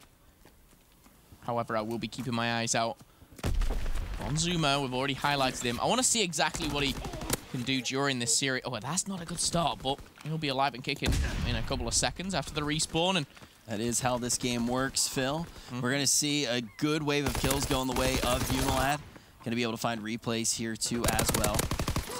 However, I will be keeping my eyes out on Zuma. We've already highlighted him. I want to see exactly what he can do during this series. Oh, that's not a good start, but he'll be alive and kicking in a couple of seconds after the respawn. And
that is how this game works, Phil. We're going to see a good wave of kills going the way of UNILAD. Going to be able to find replays here, too, as well.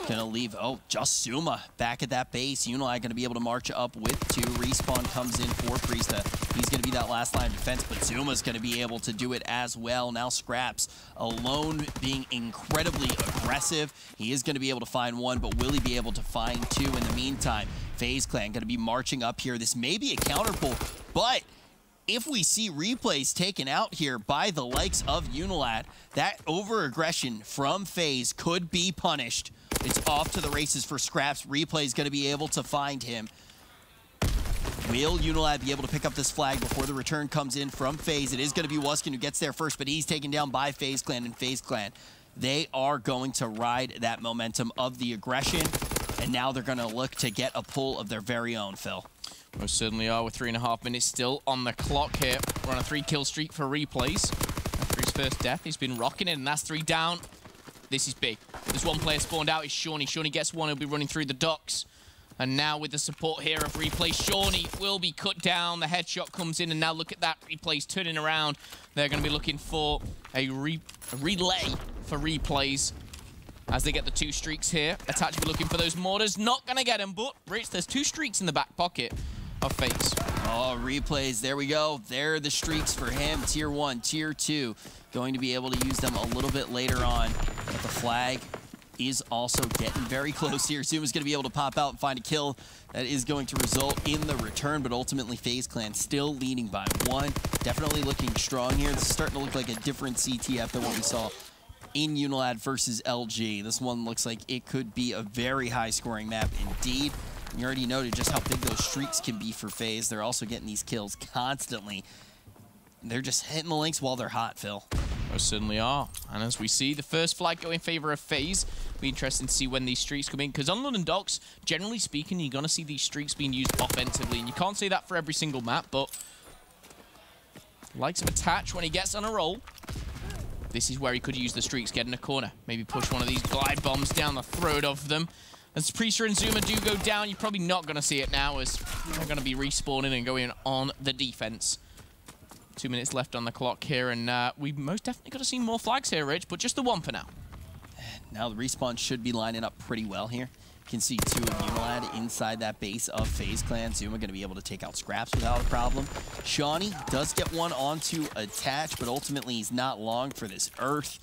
Going to leave, just Zuma back at that base. UNILAD going to be able to march up with 2. Respawn comes in for Priesta. He's going to be that last line of defense, but Zuma's going to be able to do it as well. Now Scraps alone being incredibly aggressive. He is going to be able to find 1, but will he be able to find 2 in the meantime? FaZe Clan going to be marching up here. This may be a counter pull, but if we see replays taken out here by the likes of UNILAD, that over-aggression from FaZe could be punished. It's off to the races for Scraps. Replay's going to be able to find him. Will UNILAD be able to pick up this flag before the return comes in from FaZe? It is going to be Wuskin who gets there first, but he's taken down by FaZe Clan, and FaZe Clan, they are going to ride that momentum of the aggression, and now they're going to look to get a pull of their very own, Phil.
Most certainly are, with 3.5 minutes still on the clock here. We're on a 3-kill streak for replays. After his first death, he's been rocking it, and that's 3 down. This is big. There's 1 player spawned out. It's Shawnee. Shawnee gets 1. He'll be running through the docks. And now with the support here of replay, Shawnee will be cut down. The headshot comes in, and now look at that. Replay's turning around. They're going to be looking for a relay for replays as they get the 2 streaks here. Attach will be looking for those mortars. Not going to get them, but Rich, there's 2 streaks in the back pocket of FaZe.
Oh, replays. There we go. There are the streaks for him. Tier 1, Tier 2. Going to be able to use them a little bit later on. But the flag is also getting very close here. Zuma's going to be able to pop out and find a kill that is going to result in the return, but ultimately FaZe Clan still leading by 1. Definitely looking strong here. This is starting to look like a different CTF than what we saw in UNILAD versus LG. This one looks like it could be a very high-scoring map indeed. You already noted just how big those streaks can be for FaZe. They're also getting these kills constantly. They're just hitting the links while they're hot, Phil.
Most certainly are. And as we see, the first flag go in favor of FaZe. Be interesting to see when these streaks come in, because on London Docks, generally speaking, you're going to see these streaks being used offensively, and you can't say that for every single map, but likes of Attach, when he gets on a roll, this is where he could use the streaks, get in a corner, maybe push one of these glide bombs down the throat of them. As Priester and Zuma do go down, you're probably not going to see it now as they're going to be respawning and going on the defense. 2 minutes left on the clock here, and we most definitely got to see more flags here, Rich, but just the one for now.
Now the respawn should be lining up pretty well here. You can see 2 of UNILAD inside that base of FaZe Clan. Zuma going to be able to take out Scraps without a problem. Shawnee does get one onto attach, but ultimately he's not long for this Earth.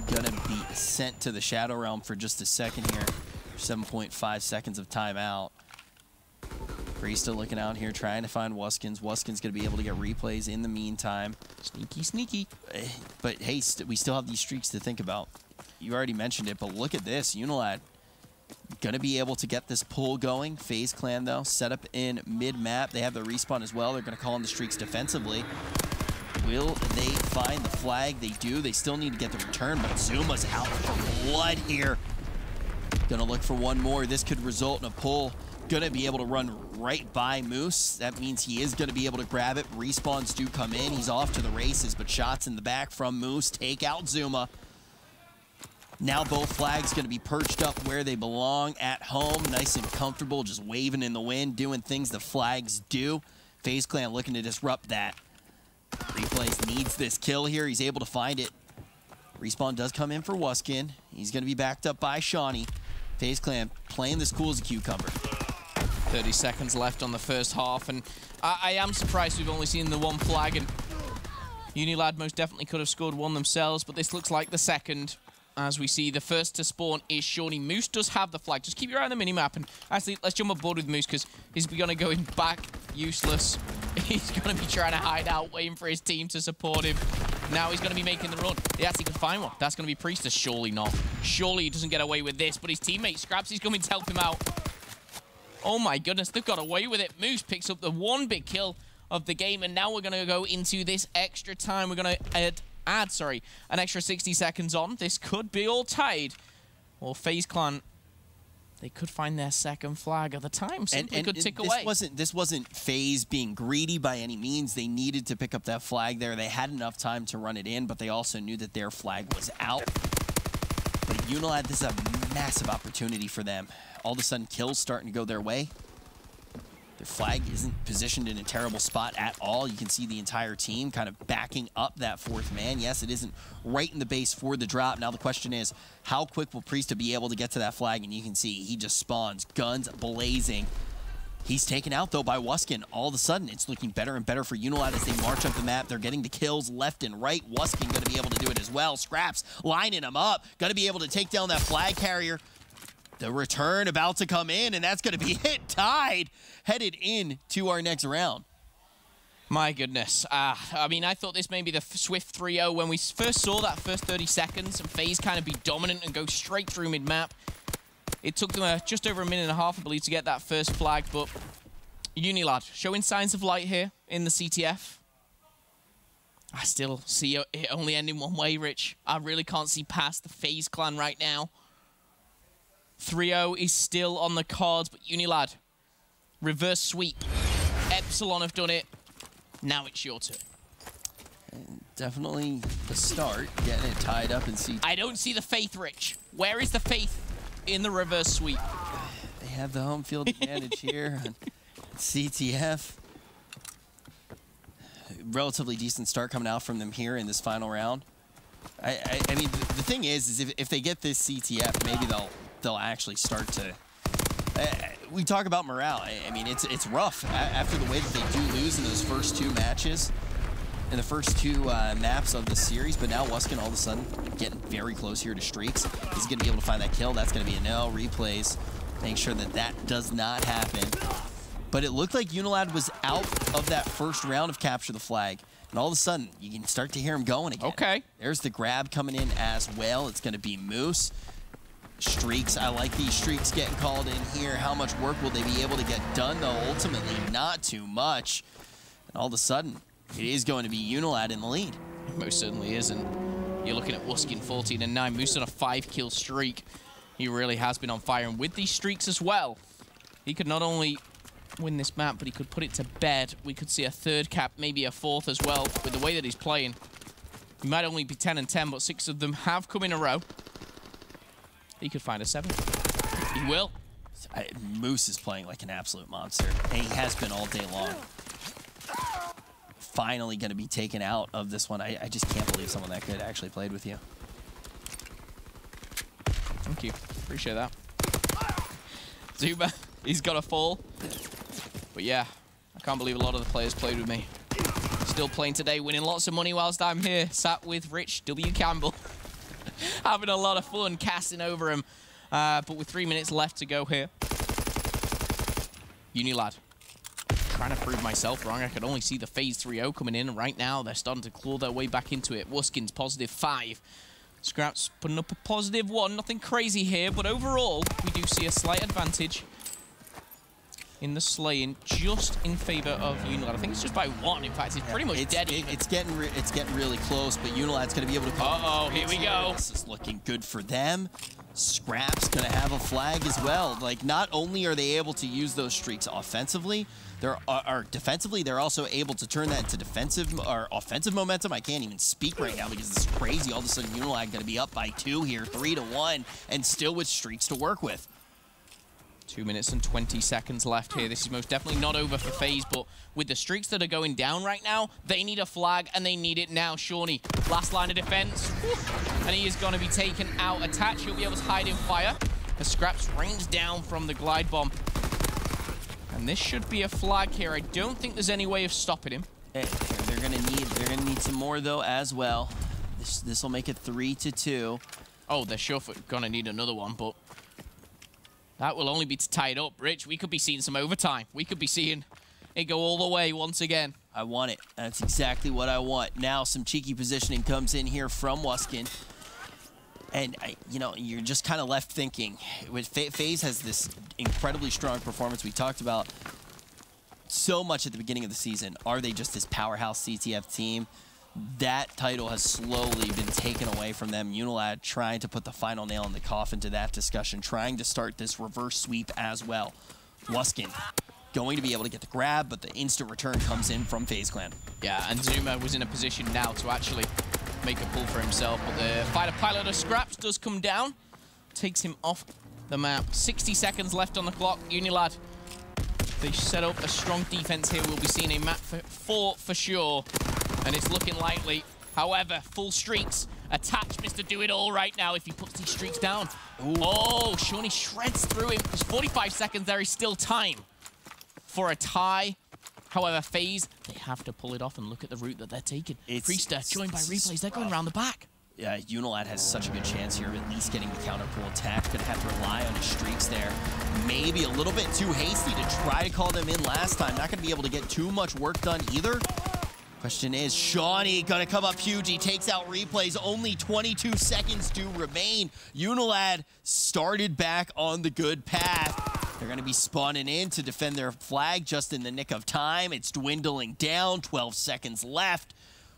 Gonna be sent to the Shadow Realm for just a second here. 7.5 seconds of timeout. Priesta looking out here, trying to find Wuskins. Wuskins gonna be able to get replays in the meantime.
Sneaky, sneaky.
But hey, we still have these streaks to think about. You already mentioned it, but look at this. UNILAD gonna be able to get this pull going. FaZe Clan, though, set up in mid-map. They have the respawn as well. They're gonna call in the streaks defensively. Will they find the flag? They do. They still need to get the return, but Zuma's out for blood here. Gonna look for one more. This could result in a pull. Gonna be able to run right by Moose. That means he is gonna be able to grab it. Respawns do come in. He's off to the races, but shots in the back from Moose take out Zuma. Now both flags gonna be perched up where they belong at home. Nice and comfortable, just waving in the wind, doing things the flags do. FaZe Clan looking to disrupt that. Replays needs this kill here. He's able to find it. Respawn does come in for Wuskin. He's going to be backed up by Shawnee. FaZe Clan playing this cool as a cucumber.
30 seconds left on the first half, and I am surprised we've only seen the one flag, and UNILAD most definitely could have scored one themselves, but this looks like the second. As we see, the first to spawn is Shawnee. Moose does have the flag. Just keep your eye on the minimap, and actually, let's jump aboard with Moose, because he's going to go in back useless. He's going to be trying to hide out, waiting for his team to support him. Now he's going to be making the run. He actually can find one. That's going to be Priester. Surely not. Surely he doesn't get away with this, but his teammate Scraps, he's coming to help him out. Oh my goodness, they've got away with it. Moose picks up the one big kill of the game, and now we're going to go into this extra time. We're going to add an extra 60 seconds on. This could be all tied. Or FaZe Clan, they could find their second flag of the time. Simply could tick away.
This wasn't FaZe being greedy by any means. They needed to pick up that flag there. They had enough time to run it in, but they also knew that their flag was out. But UNILAD, this is a massive opportunity for them. All of a sudden, kills starting to go their way. Their flag isn't positioned in a terrible spot at all. You can see the entire team kind of backing up that fourth man. Yes, it isn't right in the base for the drop. Now the question is, how quick will Priesta be able to get to that flag? And you can see he just spawns, guns blazing. He's taken out, though, by Wuskin. All of a sudden, it's looking better and better for UNILAD as they march up the map. They're getting the kills left and right. Wuskin going to be able to do it as well. Scraps lining him up. Going to be able to take down that flag carrier. The return about to come in, and that's going to be hit tied, headed in to our next round.
My goodness. I mean, I thought this may be the swift 3-0 when we first saw that first 30 seconds and FaZe kind of be dominant and go straight through mid-map. It took them just over a minute and a half, I believe, to get that first flag, but UNILAD showing signs of light here in the CTF. I still see it only ending one way, Rich. I really can't see past the FaZe Clan right now. 3-0 is still on the cards, but UNILAD, reverse sweep. Epsilon have done it. Now it's your turn.
Definitely the start, getting it tied up in CTF.
I don't see the faith, Rich. Where is the faith in the reverse sweep?
They have the home field advantage here on CTF. Relatively decent start coming out from them here in this final round. I mean, the thing is if they get this CTF, maybe they'll actually start to... we talk about morale. I mean, it's rough after the way that they do lose in those first two matches, in the first two maps of the series. But now Wuskin all of a sudden getting very close here to streaks. He's going to be able to find that kill. That's going to be a no. Replays. Make sure that that does not happen. But it looked like UNILAD was out of that first round of capture the flag. And all of a sudden, you can start to hear him going again.
Okay.
There's the grab coming in as well. It's going to be Moose. Streaks, I like these streaks getting called in here. How much work will they be able to get done, though? Ultimately, not too much. And all of a sudden, it is going to be UNILAD in the lead.
It most certainly is, and you're looking at Wuskin 14-9. Moose on a 5-kill streak. He really has been on fire, and with these streaks as well, he could not only win this map, but he could put it to bed. We could see a third cap, maybe a fourth as well, with the way that he's playing. He might only be 10-10, but 6 of them have come in a row. He could find a 7. He will.
Moose is playing like an absolute monster, and he has been all day long. Finally going to be taken out of this one. I just can't believe someone that good actually played with you.
Thank you. Appreciate that. Zuma, he's got a fall. But yeah, I can't believe a lot of the players played with me. Still playing today, winning lots of money whilst I'm here, sat with Rich W. Campbell. Having a lot of fun casting over him. But with 3 minutes left to go here. UNILAD. Trying to prove myself wrong. I could only see the FaZe 3-0 coming in. And right now, they're starting to claw their way back into it. Wuskin's +5. Scraps putting up a +1. Nothing crazy here, but overall, we do see a slight advantage in the slaying, just in favor of UNILAD. I think it's just by 1. In fact, it's pretty much dead.
It's getting really close, but UNILAD's going to be able to come.
Uh-oh, here we go.
This is looking good for them. Scraps going to have a flag as well. Like, not only are they able to use those streaks offensively, defensively, they're also able to turn that into defensive or offensive momentum. I can't even speak right now because it's crazy. All of a sudden, UNILAD going to be up by 2 here, 3-1, and still with streaks to work with.
2 minutes and 20 seconds left here. This is most definitely not over for FaZe, but with the streaks that are going down right now, they need a flag, and they need it now. Shawnee, last line of defense, and he is going to be taken out. Attach, he'll be able to hide in fire. The Scraps rains down from the glide bomb. And this should be a flag here. I don't think there's any way of stopping him.
They're gonna need some more though as well. This will make it 3-2.
Oh, they're sure gonna need another one, but that will only be to tie it up. Rich, we could be seeing some overtime. We could be seeing it go all the way once again.
I want it. That's exactly what I want. Now some cheeky positioning comes in here from Wuskin. And, you know, you're just kind of left thinking. FaZe has this incredibly strong performance. We talked about so much at the beginning of the season. Are they just this powerhouse CTF team? That title has slowly been taken away from them. UNILAD trying to put the final nail in the coffin to that discussion, trying to start this reverse sweep as well. Wuskin going to be able to get the grab, but the instant return comes in from FaZe Clan.
Yeah, and Zuma was in a position now to actually make a pull for himself, but the fighter pilot of Scraps does come down, takes him off the map. 60 seconds left on the clock. UNILAD, they set up a strong defense here. We'll be seeing a map 4 for sure, and it's looking likely. However, full streaks. Attach Mr. Do-It-All right now if he puts these streaks down. Ooh. Oh, Shawnee shreds through him. There's 45 seconds. There is still time for a tie. However, FaZe, they have to pull it off, and look at the route that they're taking. Priester joined by replays. They're going around the back.
Yeah, UNILAD has such a good chance here of at least getting the counter pull attack. Gonna have to rely on his streaks there. Maybe a little bit too hasty to try to call them in last time. Not gonna be able to get too much work done either. Question is, Shawnee gonna come up huge. He takes out replays. Only 22 seconds to remain. UNILAD started back on the good path. They're going to be spawning in to defend their flag just in the nick of time. It's dwindling down. 12 seconds left.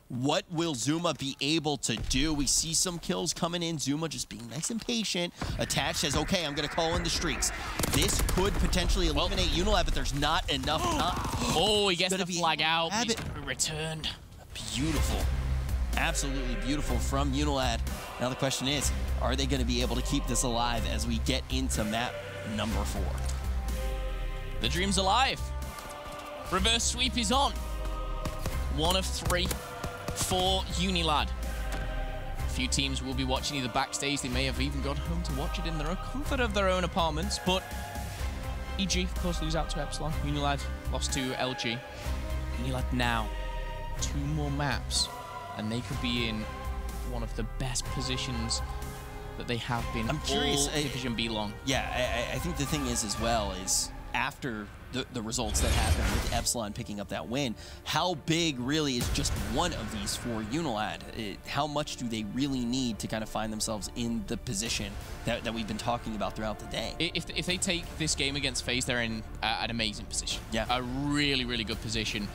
What will Zuma be able to do? We see some kills coming in. Zuma just being nice and patient. Attach says, okay, I'm going to call in the streaks. This could potentially eliminate UNILAD, but there's not enough time.
Oh, he gets the flag out. He's returned.
Beautiful. Absolutely beautiful from UNILAD. Now the question is, are they going to be able to keep this alive as we get into map number 4?
The dream's alive. Reverse sweep is on. 1 of 3 for UNILAD. A few teams will be watching either backstage. They may have even gone home to watch it in their comfort of their own apartments. But EG, of course, lose out to Epsilon. UNILAD lost to LG. UNILAD now 2 more maps, and they could be in one of the best positions that they have been. I'm curious. Division B long.
Yeah, I think the thing is as well is after the results that happened with Epsilon picking up that win, how big really is just one of these for UNILAD? How much do they really need to kind of find themselves in the position that we've been talking about throughout the day?
If they take this game against FaZe, they're in an amazing position.
Yeah.
A really, really good position.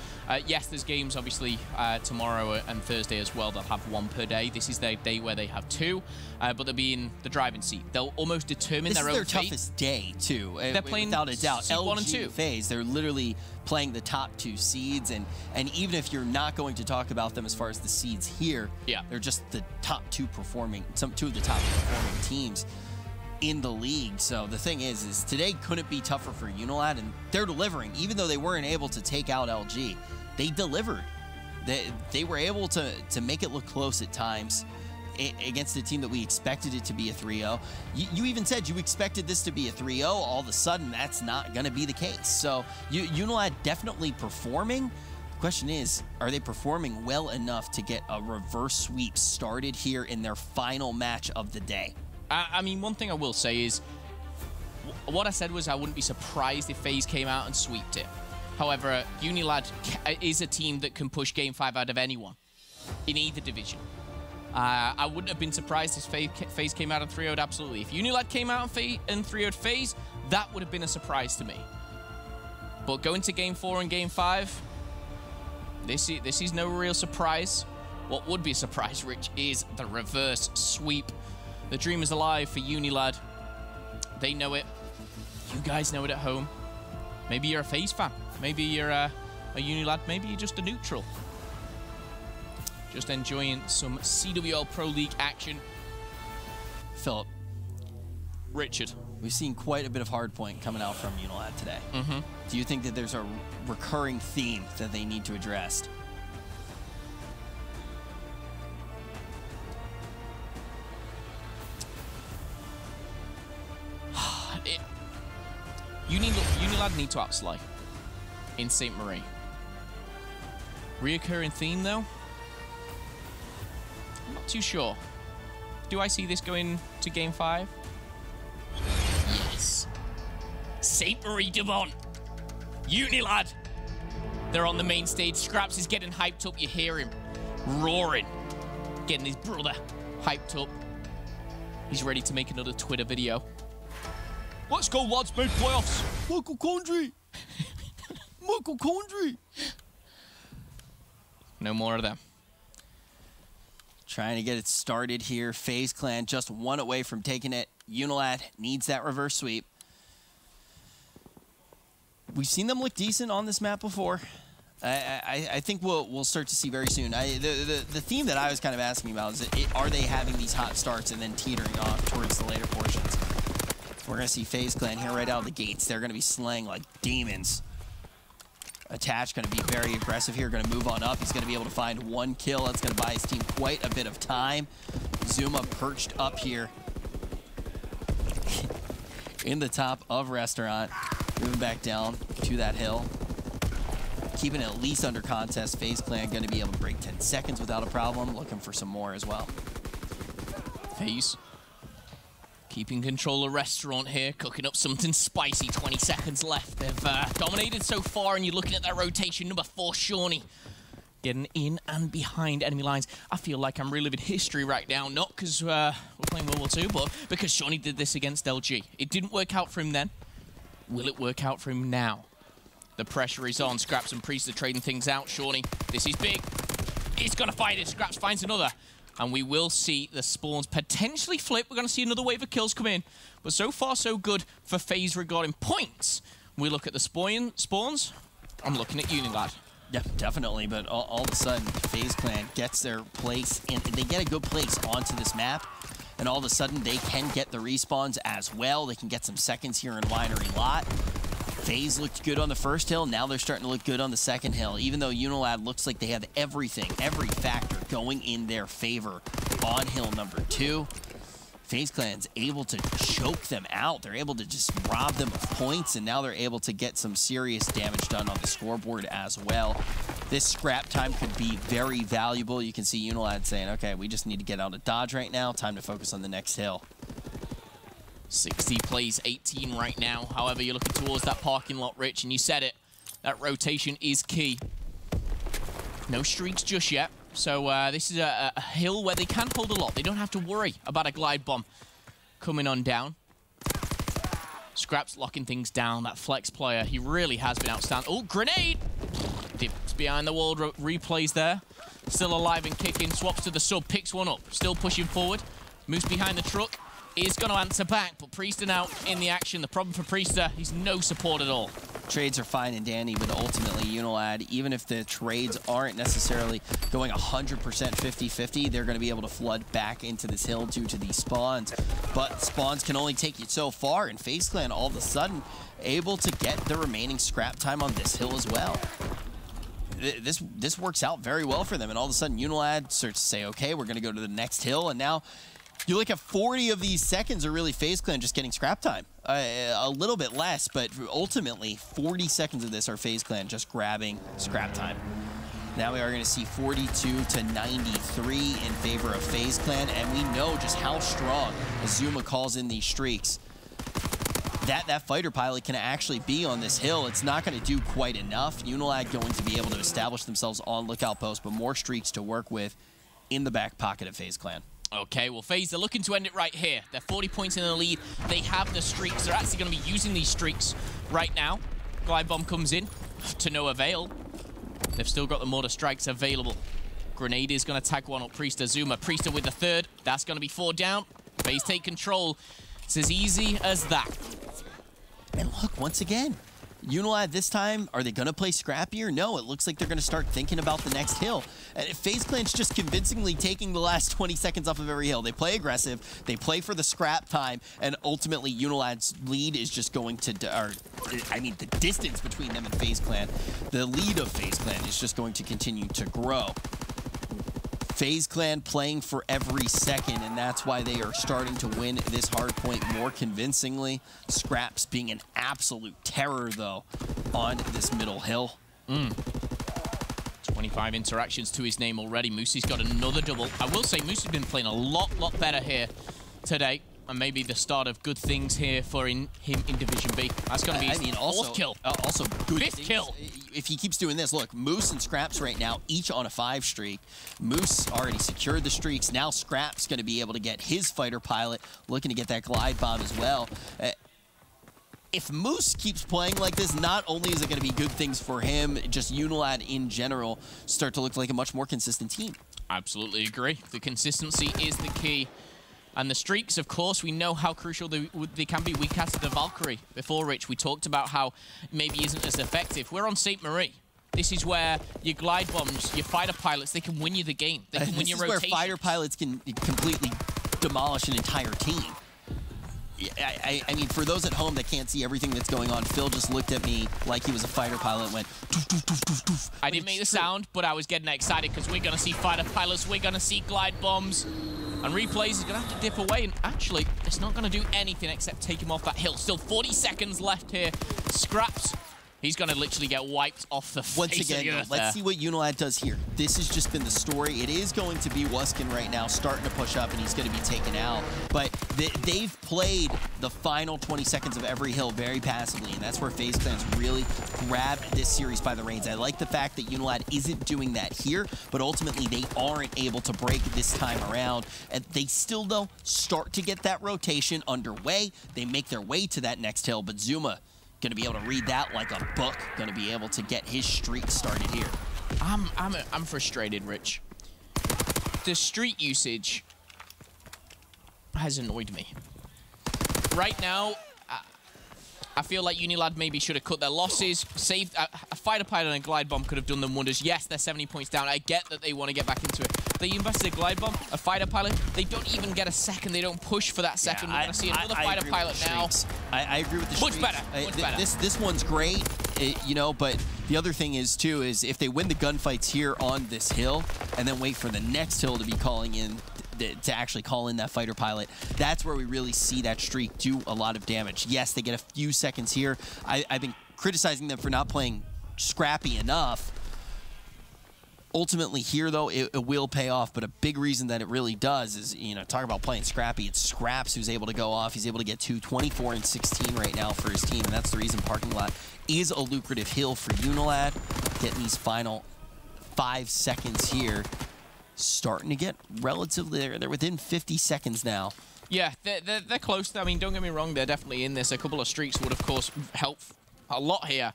Yes, there's games obviously tomorrow and Thursday as well. They'll have 1 per day. This is their day where they have 2, but they'll be in the driving seat. They'll almost determine their own fate.
This is their toughest day, too.
They're playing
without a doubt.
LG 1 and 2.
FaZe, they're literally playing the top 2 seeds, and even if you're not going to talk about them as far as the seeds here,
yeah,
they're just the top 2 performing, 2 of the top performing teams. in the league. So the thing is today couldn't be tougher for UNILAD, and they're delivering. Even though they weren't able to take out LG, they delivered. They were able to make it look close at times against a team that we expected it to be a 3-0. You even said you expected this to be a 3-0. All of a sudden, that's not going to be the case. So UNILAD definitely performing. The question is, are they performing well enough to get a reverse sweep started here in their final match of the day?
I mean, one thing I will say is, what I said was I wouldn't be surprised if FaZe came out and sweeped it. However, UNILAD is a team that can push Game 5 out of anyone in either division. I wouldn't have been surprised if FaZe came out and 3-0'd, absolutely. If UNILAD came out and 3-0'd FaZe, that would have been a surprise to me. But going to Game 4 and Game 5, this is no real surprise. What would be a surprise, Rich, is the reverse sweep. The dream is alive for UNILAD. They know it. You guys know it at home. Maybe you're a FaZe fan. Maybe you're a UNILAD. Maybe you're just a neutral. Just enjoying some CWL Pro League action.
Philip.
Richard.
We've seen quite a bit of hardpoint coming out from UNILAD today. Do you think that there's a recurring theme that they need to address?
UNILAD need to outslay in St. Marie. Reoccurring theme, though? I'm not too sure. Do I see this going to Game 5? Yes. St. Marie Devon. UNILAD. They're on the main stage. Scraps is getting hyped up. You hear him roaring. Getting his brother hyped up. He's ready to make another Twitter video. Let's go, lads. Made playoffs.
Michael Condrey. Michael Condrey.
No more of them.
Trying to get it started here. FaZe Clan just one away from taking it. UNILAD needs that reverse sweep. We've seen them look decent on this map before. I think we'll start to see very soon. The theme that I was kind of asking about is, are they having these hot starts and then teetering off towards the later portions? We're going to see FaZe Clan here right out of the gates. They're going to be slaying like demons. Attach going to be very aggressive here. Going to move on up. He's going to be able to find one kill. That's going to buy his team quite a bit of time. Zuma perched up here in the top of Restaurant. Moving back down to that hill. Keeping it at least under contest. FaZe Clan going to be able to break 10 seconds without a problem. Looking for some more as well.
FaZe keeping control of Restaurant here, cooking up something spicy. 20 seconds left. They've dominated so far, and you're looking at that rotation. Number 4, Shawnee, getting in and behind enemy lines. I feel like I'm reliving history right now, not because we're playing World War II, but because Shawnee did this against LG. It didn't work out for him then. Will it work out for him now? The pressure is on. Scraps and Priest are trading things out. Shawnee, this is big. He's going to fight it. Scraps finds another. And we will see the spawns potentially flip. We're going to see another wave of kills come in. But so far, so good for FaZe regarding points. We look at the spawns. I'm looking at UNILAD.
Yeah, definitely. But all of a sudden, FaZe Clan gets their place, and they get a good place onto this map. And all of a sudden, they can get the respawns as well. They can get some seconds here in Winery Lot. FaZe looked good on the first hill. Now they're starting to look good on the second hill. Even though UNILAD looks like they have everything, every factor going in their favor on hill number 2. FaZe Clan's able to choke them out. They're able to just rob them of points, and now they're able to get some serious damage done on the scoreboard as well. This scrap time could be very valuable. You can see UNILAD saying, okay, we just need to get out of Dodge right now. Time to focus on the next hill.
60 plays 18 right now. However, you're looking towards that parking lot, Rich, and you said it. That rotation is key. No streaks just yet. So this is a hill where they can hold a lot. They don't have to worry about a glide bomb coming on down. Scraps locking things down. That flex player, he really has been outstanding. Oh, grenade! Dips behind the wall, replays there. Still alive and kicking. Swaps to the sub, picks one up. Still pushing forward. Moves behind the truck. is going to answer back, but Priester now in the action. The problem for Priester, he's no support at all.
Trades are fine and dandy, but ultimately UNILAD, even if the trades aren't necessarily going 100% 50-50, they're going to be able to flood back into this hill due to these spawns. But spawns can only take you so far, and FaZe Clan all of a sudden able to get the remaining scrap time on this hill as well. This works out very well for them, and all of a sudden UNILAD starts to say, okay, we're going to go to the next hill, and now you look at 40 of these seconds are really FaZe Clan just getting scrap time. A little bit less, but ultimately 40 seconds of this are FaZe Clan just grabbing scrap time. Now we are going to see 42 to 93 in favor of FaZe Clan, and we know just how strong Azuma calls in these streaks. That fighter pilot can actually be on this hill. It's not going to do quite enough. UNILAD going to be able to establish themselves on lookout post, but more streaks to work with in the back pocket of FaZe Clan.
Okay, well, FaZe, they're looking to end it right here. They're 40 points in the lead. They have the streaks. They're actually going to be using these streaks right now. Glide Bomb comes in to no avail. They've still got the mortar strikes available. Grenade is going to tag one up Priester. Zuma. Priester with the third. That's going to be 4 down. FaZe take control. It's as easy as that.
And look, once again, UNILAD this time, are they going to play scrappier? No, it looks like they're going to start thinking about the next hill. And FaZe Clan's just convincingly taking the last 20 seconds off of every hill. They play aggressive, they play for the scrap time, and ultimately UNILAD's lead is just going to, the distance between them and FaZe Clan, the lead of FaZe Clan is just going to continue to grow. FaZe Clan playing for every second, and that's why they are starting to win this hard point more convincingly. Scraps being an absolute terror, though, on this middle hill.
25 interactions to his name already. Moosey's got another double. I will say Moosey's been playing a lot better here today. And maybe the start of good things here for him in Division B. That's going to be his fourth kill.
Also good
fifth kill.
If he keeps doing this, look, Moose and Scraps right now, each on a 5 streak. Moose already secured the streaks. Now Scraps going to be able to get his fighter pilot, looking to get that glide bomb as well. If Moose keeps playing like this, not only is it going to be good things for him, just UNILAD in general start to look like a much more consistent team.
Absolutely agree. The consistency is the key. And the streaks, of course, we know how crucial they can be. We casted the Valkyrie before, Rich. We talked about how maybe isn't as effective. We're on St. Marie. This is where your glide bombs, your fighter pilots, they can win you the game. They can win your rotation.
This is where fighter pilots can completely demolish an entire team. I mean, for those at home that can't see everything that's going on, Phil just looked at me like he was a fighter pilot and went, doof, doof, doof, doof, doof.
I didn't make the sound, but I was getting excited because we're going to see fighter pilots, we're going to see glide bombs. And Replays is going to have to dip away, and actually, it's not going to do anything except take him off that hill. Still 40 seconds left here. Scraps. He's going to literally get wiped off the face.
Once again, let's see what UNILAD does here. This has just been the story. It is going to be Wuskin right now starting to push up, and he's going to be taken out. But they've played the final 20 seconds of every hill very passively, and that's where FaZe Clan's really grabbed this series by the reins. I like the fact that UNILAD isn't doing that here, but ultimately they aren't able to break this time around. And they still, though, start to get that rotation underway. They make their way to that next hill, but Zuma going to be able to read that like a book, going to be able to get his streak started here.
I'm frustrated, Rich. The streak usage has annoyed me. Right now, I feel like UNILAD maybe should have cut their losses, saved a fighter pilot and a glide bomb could have done them wonders. Yes, they're 70 points down. I get that they want to get back into it. They invested a glide bomb, a fighter pilot. They don't even get a second. They don't push for that second. We're going to see another fighter pilot now.
I agree with the streaks.
Much better.
This one's great, you know, but the other thing is, too, is if they win the gunfights here on this hill and then wait for the next hill to be calling in, to actually call in that fighter pilot, that's where we really see that streak do a lot of damage. Yes, they get a few seconds here. I've been criticizing them for not playing scrappy enough. Ultimately here, though, it will pay off, but a big reason that it really does is, you know, talk about playing scrappy. It's Scraps who's able to go off. He's able to get 24 and 16 right now for his team, and that's the reason parking lot is a lucrative hill for UNILAD. Getting these final 5 seconds here. Starting to get relatively, they're within 50 seconds now.
Yeah, they're close. I mean, don't get me wrong, they're definitely in this. A couple of streaks would, of course, help a lot here.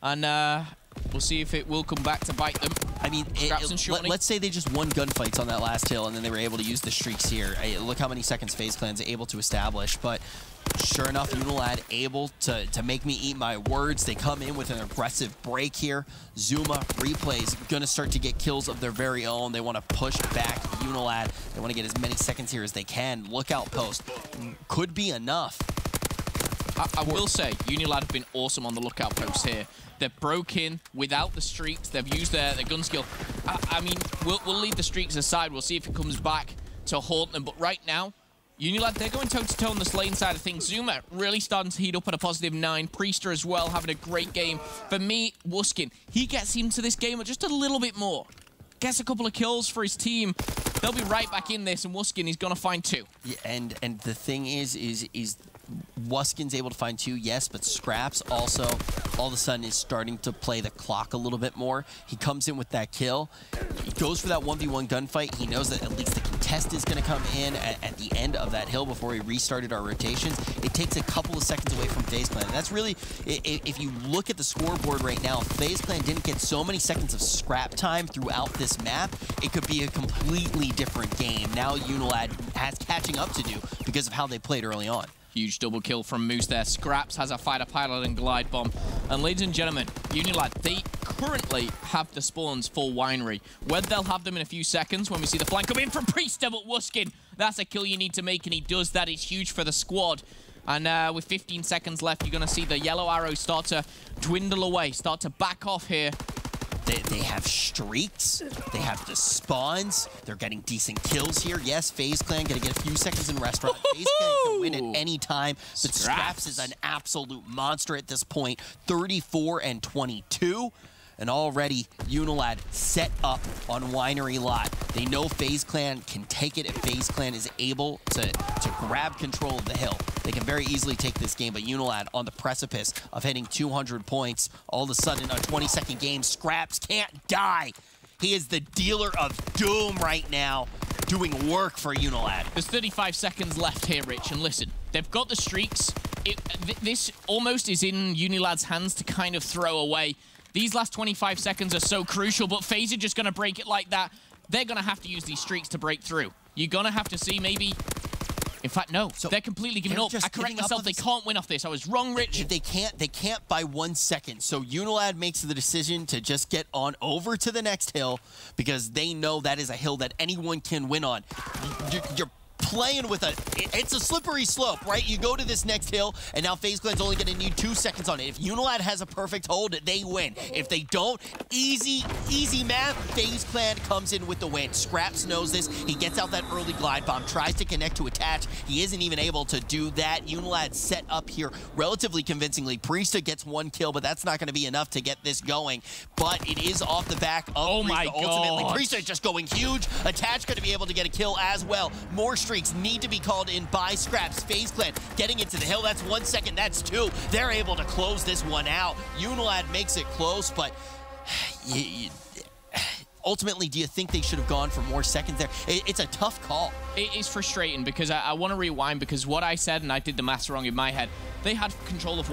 And we'll see if it will come back to bite them.
I mean, let's say they just won gunfights on that last hill, and then they were able to use the streaks here. Look how many seconds FaZe Clan's able to establish. But sure enough, UNILAD able to make me eat my words. They come in with an aggressive break here. Zuma replays, gonna start to get kills of their very own. They want to push back UNILAD. They want to get as many seconds here as they can. Lookout post could be enough.
I will say, UNILAD have been awesome on the lookout post here. They've broke in without the streaks. They've used their gun skill. I mean, we'll leave the streaks aside. We'll see if it comes back to haunt them. But right now, UNILAD, they're going toe-to-toe on the Slane side of things. Zuma really starting to heat up at a +9. Priester as well, having a great game. For me, Wuskin, he gets into this game just a little bit more. Gets a couple of kills for his team. They'll be right back in this, and Wuskin, he's going to find 2.
Yeah, and the thing is Wuskin's able to find 2, yes, but Scraps also all of a sudden is starting to play the clock a little bit more. He comes in with that kill. He goes for that 1v1 gunfight. He knows that at least the contest is going to come in at the end of that hill before we restarted our rotations. It takes a couple of seconds away from FaZe Clan. And that's really, if you look at the scoreboard right now, FaZe Clan didn't get so many seconds of scrap time throughout this map. It could be a completely different game. Now UNILAD has catching up to do because of how they played early on.
Huge double kill from Moose there. Scraps has a fighter pilot and glide bomb. And ladies and gentlemen, UNILAD, they currently have the spawns for Winery. Whether they'll have them in a few seconds when we see the flank come in from Priester, but Wuskin, that's a kill you need to make, and he does that. It's huge for the squad. And with 15 seconds left, you're going to see the yellow arrows start to dwindle away, start to back off here.
They have streaks. They have the spawns. They're getting decent kills here. Yes, FaZe Clan going to get a few seconds in restaurant. FaZe Clan can win at any time, but Scraps is an absolute monster at this point. 34 and 22. And already, UNILAD set up on Winery Lot. They know FaZe Clan can take it if FaZe Clan is able to grab control of the hill. They can very easily take this game, but UNILAD on the precipice of hitting 200 points. All of a sudden, a 20-second game, Scraps can't die. He is the dealer of doom right now, doing work for UNILAD.
There's 35 seconds left here, Rich, and listen, they've got the streaks. This almost is in UNILAD's hands to kind of throw away. These last 25 seconds are so crucial, but FaZe are just going to break it like that. They're going to have to use these streaks to break through. You're going to have to see maybe... In fact, no. So they're completely giving up. I correct myself. They can't win off this. I was wrong, Rich.
They can't by 1 second. So UNILAD makes the decision to just get on over to the next hill because they know that is a hill that anyone can win on. You're playing with it's a slippery slope, right? You go to this next hill, and now FaZe Clan's only going to need 2 seconds on it. If UNILAD has a perfect hold, they win. If they don't, easy math, FaZe Clan comes in with the win. Scraps knows this. He gets out that early glide bomb, tries to connect to attach. He isn't even able to do that. UNILAD set up here relatively convincingly. Priester gets 1 kill, but that's not going to be enough to get this going. But it is off the back of Priester. Ultimately, Priester just going huge. Attach going to be able to get a kill as well. More streaks need to be called in by Scraps. FaZe Clan getting into the hill. That's 1 second. That's 2. They're able to close this one out. UNILAD makes it close, but ultimately, do you think they should have gone for more seconds there? It's a tough call.
It is frustrating because I want to rewind because what I said, and I did the maths wrong in my head, they had control of